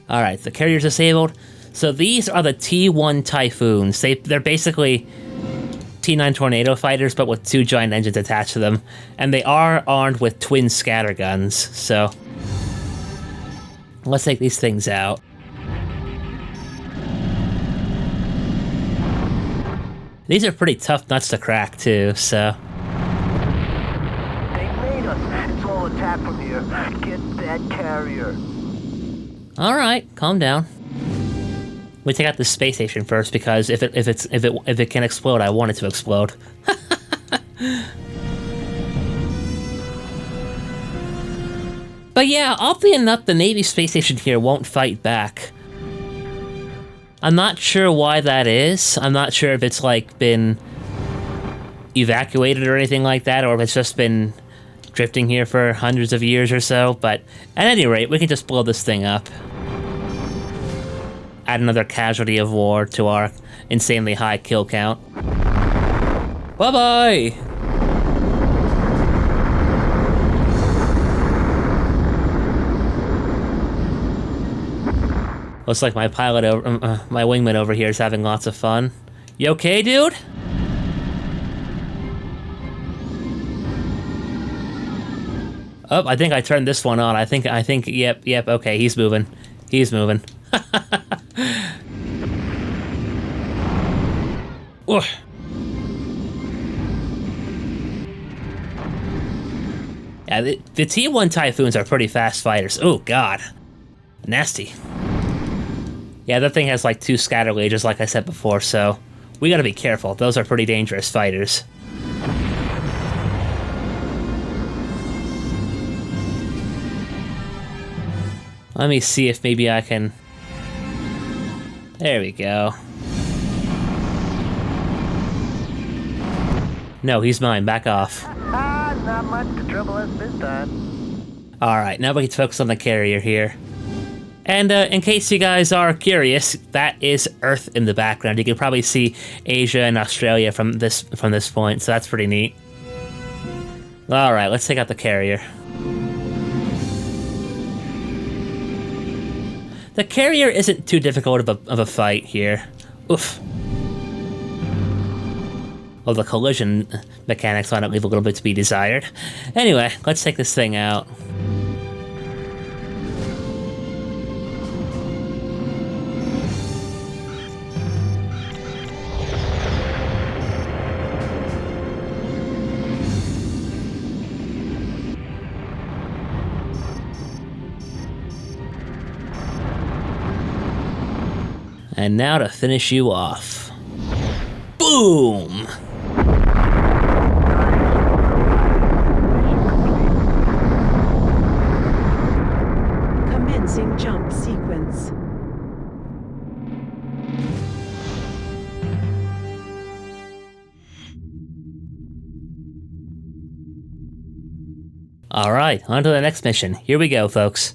All right, the carrier's disabled. So these are the T1 Typhoons. They're basically T9 Tornado fighters, but with 2 giant engines attached to them. And they are armed with twin scatterguns, so let's take these things out. These are pretty tough nuts to crack, too, so... They made us. It's all a tap from here. Get that carrier. Alright, calm down. We take out the space station first, because if it can explode, I want it to explode. But yeah, oddly enough, the Navy space station here won't fight back. I'm not sure why that is. I'm not sure if it's, like, been evacuated or anything like that, or if it's just been drifting here for hundreds of years or so, but at any rate, we can just blow this thing up. Add another casualty of war to our insanely high kill count. Bye-bye! Looks like my pilot my wingman over here is having lots of fun. You okay, dude? Oh, I think I turned this one on. I think, yep, okay, he's moving. He's moving. Ugh. Yeah, the T1 Typhoons are pretty fast fighters. Oh, God. Nasty. Yeah, that thing has like 2 scatter lages, like I said before, so we gotta be careful. Those are pretty dangerous fighters. Let me see if maybe I can... There we go. No, he's mine. Back off. Not much to trouble us this time. Alright, now we can focus on the carrier here. And in case you guys are curious, that is Earth in the background. You can probably see Asia and Australia from this point, so that's pretty neat. Alright, let's take out the carrier. The carrier isn't too difficult of a fight here. Oof. Well, the collision mechanics on it leave a little bit to be desired. Anyway, let's take this thing out. And now to finish you off. Boom! Commencing jump sequence. Alright, on to the next mission. Here we go, folks.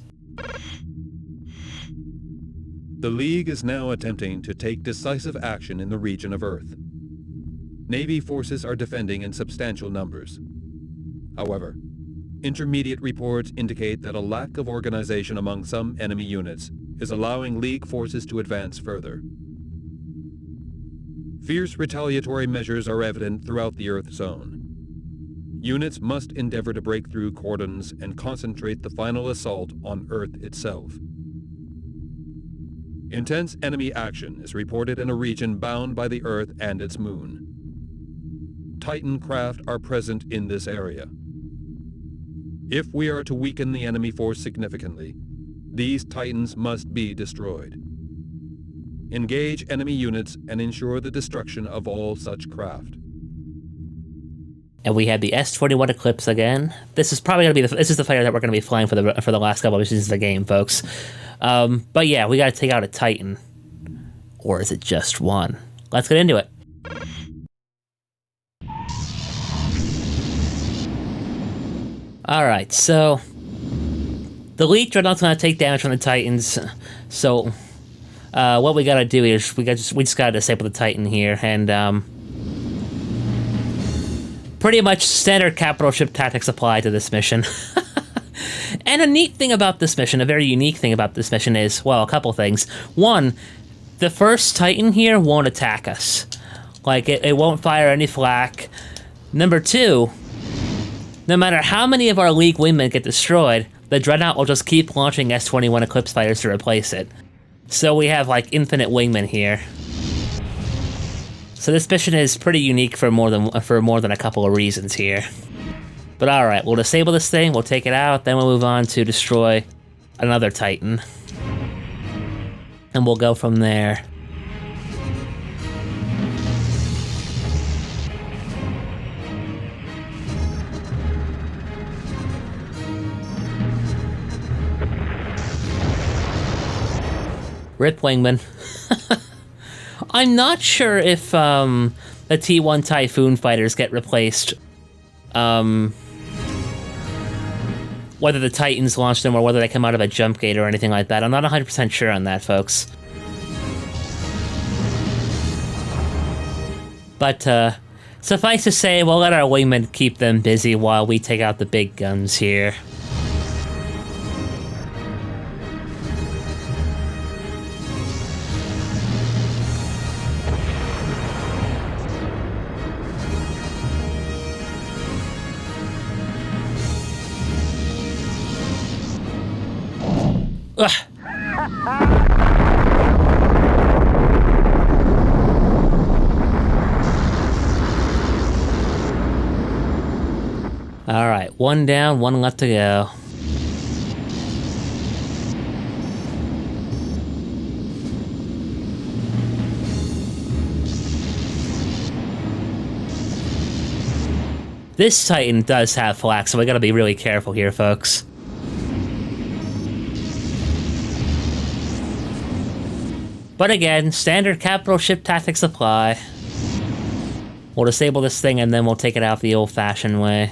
The League is now attempting to take decisive action in the region of Earth. Navy forces are defending in substantial numbers. However, intermediate reports indicate that a lack of organization among some enemy units is allowing League forces to advance further. Fierce retaliatory measures are evident throughout the Earth zone. Units must endeavor to break through cordons and concentrate the final assault on Earth itself. Intense enemy action is reported in a region bound by the Earth and its moon. Titan craft are present in this area. If we are to weaken the enemy force significantly, these Titans must be destroyed. Engage enemy units and ensure the destruction of all such craft. And we have the S-21 Eclipse again. This is probably going to be this is the fighter that we're going to be flying for the last couple of missions of the game, folks. But yeah, we got to take out a Titan. Or is it just one? Let's get into it. Alright, so the Elite Dreadnought's going to take damage from the Titans. So what we got to do is we just got to disable the Titan here and pretty much standard capital ship tactics apply to this mission. And a neat thing about this mission, a very unique thing about this mission is, well, a couple things. One, the first Titan here won't attack us. Like, it won't fire any flak. Number two, no matter how many of our League wingmen get destroyed, the Dreadnought will just keep launching S-21 Eclipse fighters to replace it. So we have, like, infinite wingmen here. So this mission is pretty unique for more than a couple of reasons here. But alright, we'll disable this thing, we'll take it out, then we'll move on to destroy another Titan. And we'll go from there. Rip wingman. I'm not sure if the T1 Typhoon fighters get replaced. Whether the Titans launch them or whether they come out of a jump gate or anything like that. I'm not 100% sure on that, folks. But suffice to say, we'll let our wingmen keep them busy while we take out the big guns here. Ugh. All right, one down, one left to go. This Titan does have flak, so we gotta be really careful here, folks. But again, standard capital ship tactics apply. We'll disable this thing and then we'll take it out the old-fashioned way.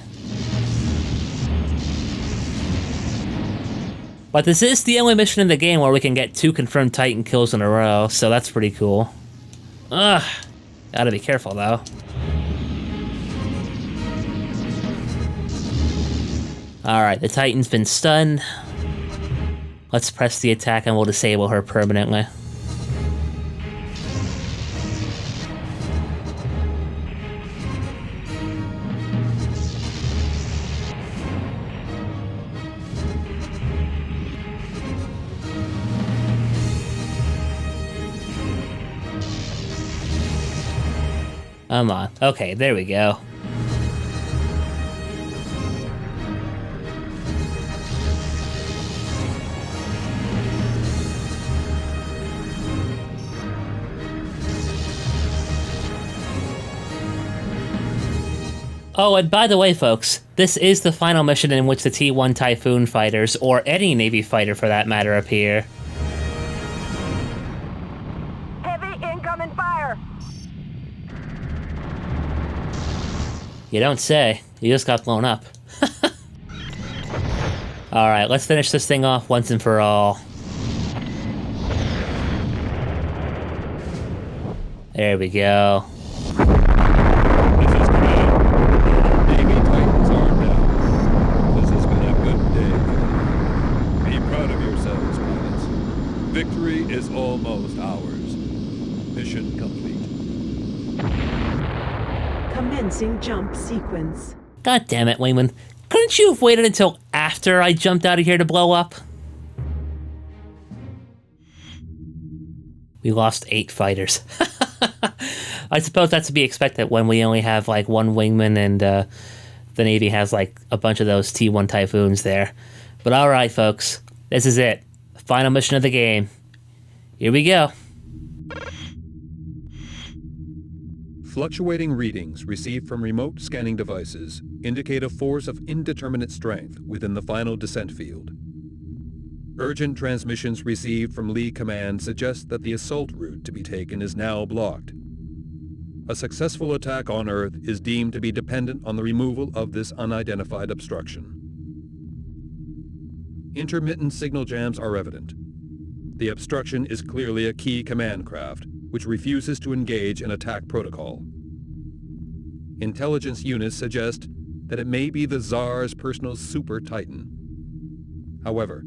But this is the only mission in the game where we can get 2 confirmed Titan kills in a row, so that's pretty cool. Ugh. Gotta be careful, though. Alright, the Titan's been stunned. Let's press the attack and we'll disable her permanently. Come on. Okay, there we go. Oh, and by the way, folks, this is the final mission in which the T1 Typhoon fighters, or any Navy fighter for that matter, appear. Heavy incoming fire! You don't say. You just got blown up. Alright, let's finish this thing off once and for all. There we go. This is Command. Navy Titans are down. This has been a good day. Be proud of yourselves, pilots. Victory is almost ours. Mission complete. Commencing jump sequence. God damn it, Wayman. Couldn't you have waited until after I jumped out of here to blow up? We lost 8 fighters. I suppose that's to be expected when we only have like 1 wingman and the Navy has like a bunch of those T1 Typhoons there. But alright, folks. This is it. Final mission of the game. Here we go. Fluctuating readings received from remote scanning devices indicate a force of indeterminate strength within the final descent field. Urgent transmissions received from Lee Command suggest that the assault route to be taken is now blocked. A successful attack on Earth is deemed to be dependent on the removal of this unidentified obstruction. Intermittent signal jams are evident. The obstruction is clearly a key command craft, which refuses to engage in attack protocol. Intelligence units suggest that it may be the Tsar's personal super Titan. However,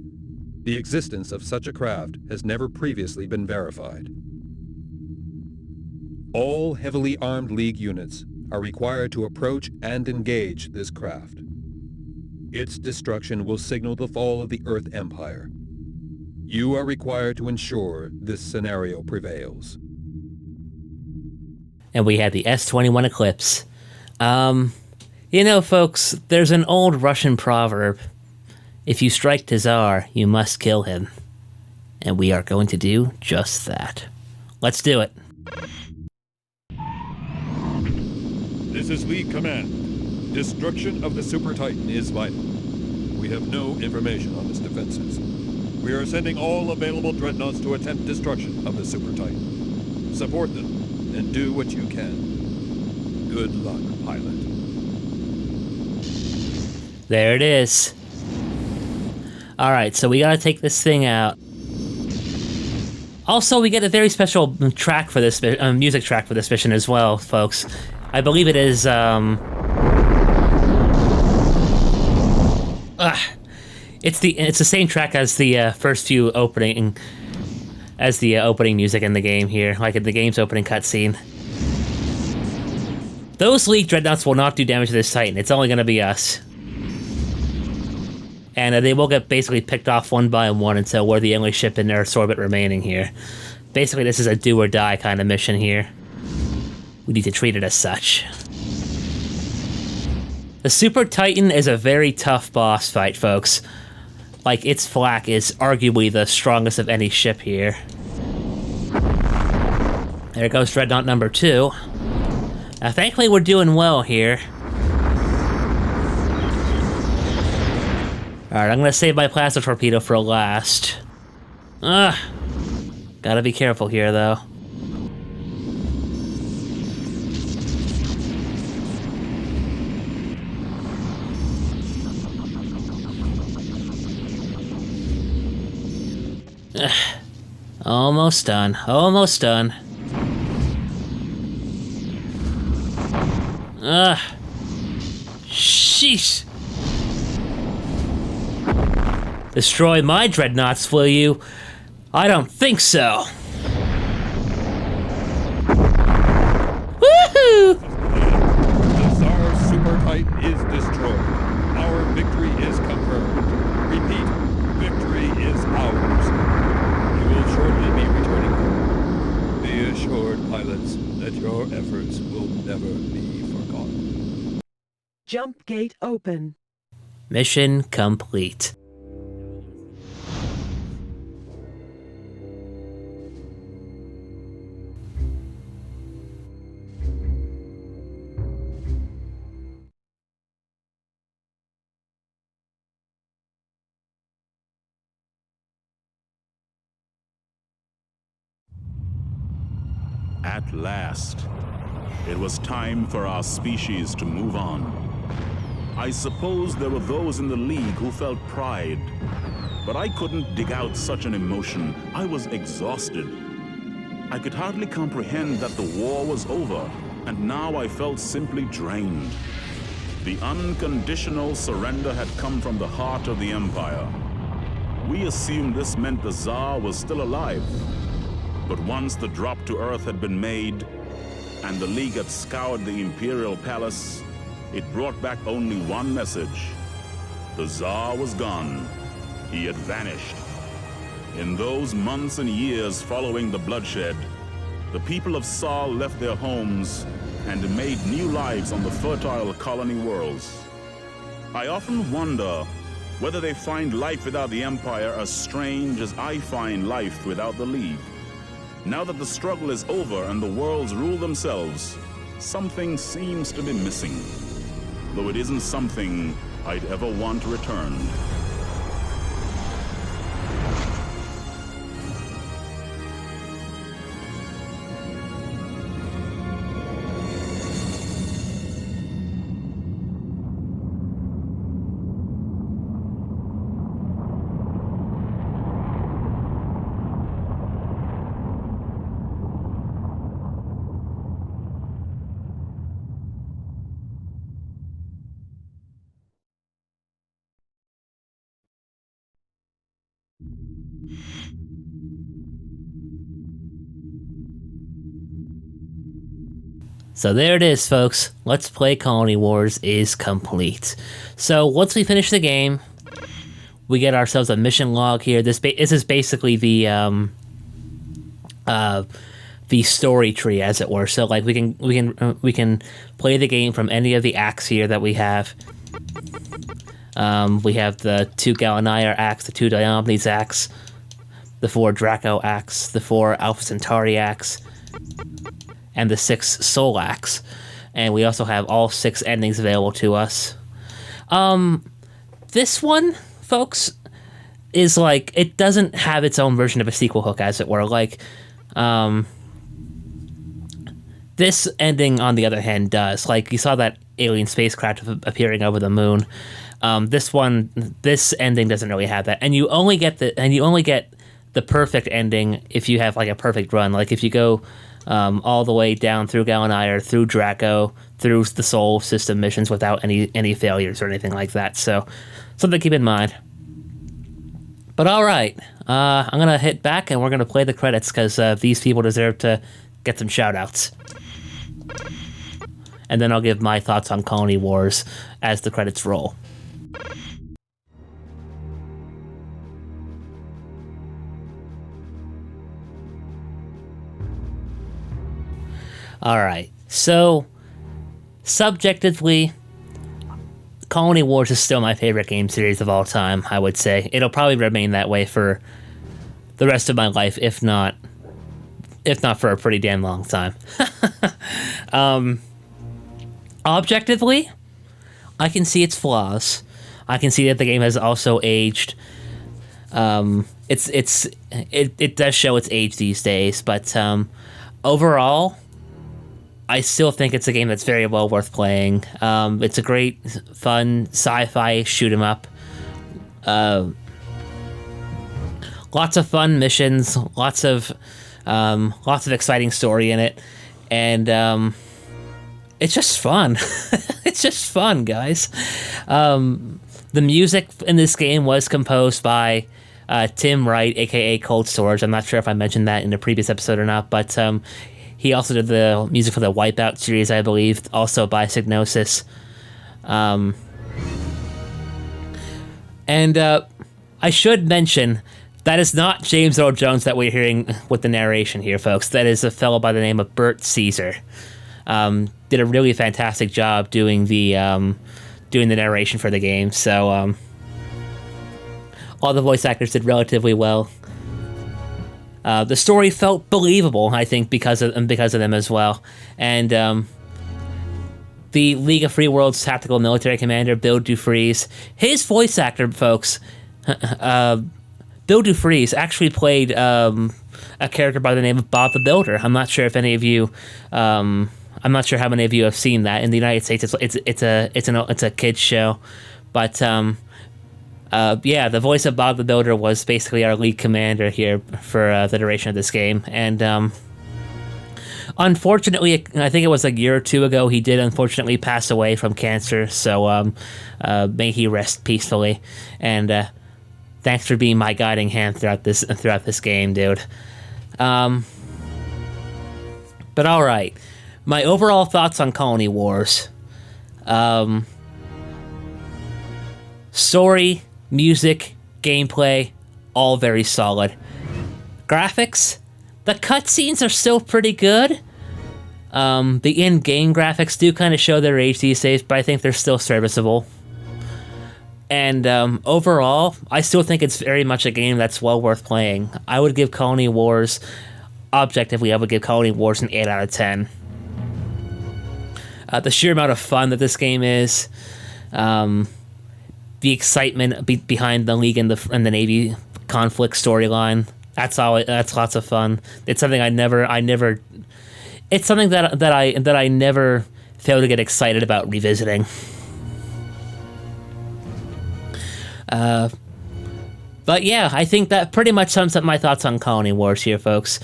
the existence of such a craft has never previously been verified. All heavily armed League units are required to approach and engage this craft. Its destruction will signal the fall of the Earth Empire. You are required to ensure this scenario prevails. And we had the S-21 Eclipse. Folks, there's an old Russian proverb. If you strike Tzar, you must kill him. And we are going to do just that. Let's do it. This is League Command. Destruction of the Super Titan is vital. We have no information on its defenses. We are sending all available dreadnoughts to attempt destruction of the Super Titan. Support them, and do what you can. Good luck, pilot. There it is. Alright, so we gotta take this thing out. Also, we get a very special track for this music track for this mission as well, folks. I believe it is, it's the same track as the first few opening music in the game here, like in the game's opening cutscene. Those League Dreadnoughts will not do damage to this Titan. It's only going to be us. And they will get basically picked off one by one until we're the only ship in Earth's orbit remaining here. Basically, this is a do or die kind of mission here. We need to treat it as such. The Super Titan is a very tough boss fight, folks. Like, its flak is arguably the strongest of any ship here. There goes Dreadnought number 2. Now, thankfully, we're doing well here. Alright, I'm gonna save my plasma torpedo for last. Gotta be careful here, though. Almost done. Almost done. Sheesh. Destroy my dreadnoughts, will you? I don't think so. Woohoo! The Tsar's Super Titan is destroyed. Our victory is confirmed. Repeat, victory is ours. You will shortly be returning home. Be assured, pilots, that your efforts will never be forgotten. Jump gate open. Mission complete. At last, it was time for our species to move on. I suppose there were those in the League who felt pride, but I couldn't dig out such an emotion. I was exhausted. I could hardly comprehend that the war was over, and now I felt simply drained. The unconditional surrender had come from the heart of the Empire. We assumed this meant the Tzar was still alive. But once the drop to Earth had been made, and the League had scoured the Imperial Palace, it brought back only one message. The Tzar was gone. He had vanished. In those months and years following the bloodshed, the people of Tzar left their homes and made new lives on the fertile colony worlds. I often wonder whether they find life without the Empire as strange as I find life without the League. Now that the struggle is over and the worlds rule themselves, something seems to be missing, though it isn't something I'd ever want to return. So there it is, folks. Let's Play Colony Wars is complete. So once we finish the game, we get ourselves a mission log here. This is basically the story tree, as it were. So like we can play the game from any of the acts here that we have. We have the 2 Galanair acts, the 2 Diomedes acts, the 4 Draco acts, the 4 Alpha Centauri acts, and the 6 Sol acts. And we also have all 6 endings available to us. This one, folks, is like, it doesn't have its own version of a sequel hook, as it were. Like, this ending, on the other hand, does. Like, you saw that alien spacecraft appearing over the moon. This ending doesn't really have that, and you only get the perfect ending if you have like a perfect run. Like if you go all the way down through Galanair, through Draco, through the Sol system missions without any failures or anything like that. So something to keep in mind. But all right, I'm gonna hit back and we're gonna play the credits because these people deserve to get some shout outs. And then I'll give my thoughts on Colony Wars as the credits roll. All right, so subjectively, Colony Wars is still my favorite game series of all time, I would say. It'll probably remain that way for the rest of my life, if not for a pretty damn long time. Objectively, I can see its flaws. I can see that the game has also aged. It does show its age these days, but overall, I still think it's a game that's very well worth playing. It's a great, fun sci-fi shoot 'em up. Lots of fun missions, lots of exciting story in it, and it's just fun. It's just fun, guys. The music in this game was composed by Tim Wright, aka Cold Storage. I'm not sure if I mentioned that in the previous episode or not, but he also did the music for the Wipeout series, I believe, also by Psygnosis. And I should mention, that is not James Earl Jones that we're hearing with the narration here, folks. That is a fellow by the name of Bert Caesar. Did a really fantastic job doing the narration for the game. So all the voice actors did relatively well. The story felt believable, I think, because of them as well. And the League of Free Worlds tactical military commander, Bill Dufries, his voice actor, folks, Bill Dufries actually played a character by the name of Bob the Builder. I'm not sure if any of you, I'm not sure how many of you have seen that. In the United States, it's a kids show, but yeah, the voice of Bob the Builder was basically our lead commander here for the duration of this game. And unfortunately, I think it was a year or two ago, he did unfortunately pass away from cancer. So may he rest peacefully. And thanks for being my guiding hand throughout this game, dude. But all right, my overall thoughts on Colony Wars. Story, music, gameplay, all very solid. Graphics, the cutscenes are still pretty good. The in-game graphics do kind of show their age these days, but I think they're still serviceable. And overall, I still think it's very much a game that's well worth playing. I would give Colony Wars, objectively, I would give Colony Wars an 8 out of 10. The sheer amount of fun that this game is, the excitement behind the League and the Navy conflict storyline, that's lots of fun. It's something it's something that I never fail to get excited about revisiting. But yeah, I think that pretty much sums up my thoughts on Colony Wars here, folks.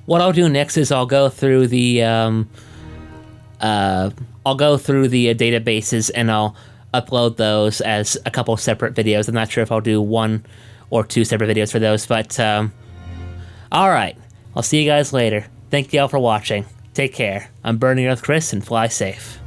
What I'll do next is I'll go through the databases, and upload those as a couple separate videos. I'm not sure if I'll do 1 or 2 separate videos for those, but alright. I'll see you guys later. Thank you all for watching. Take care. I'm Burning Earth Chris, and fly safe.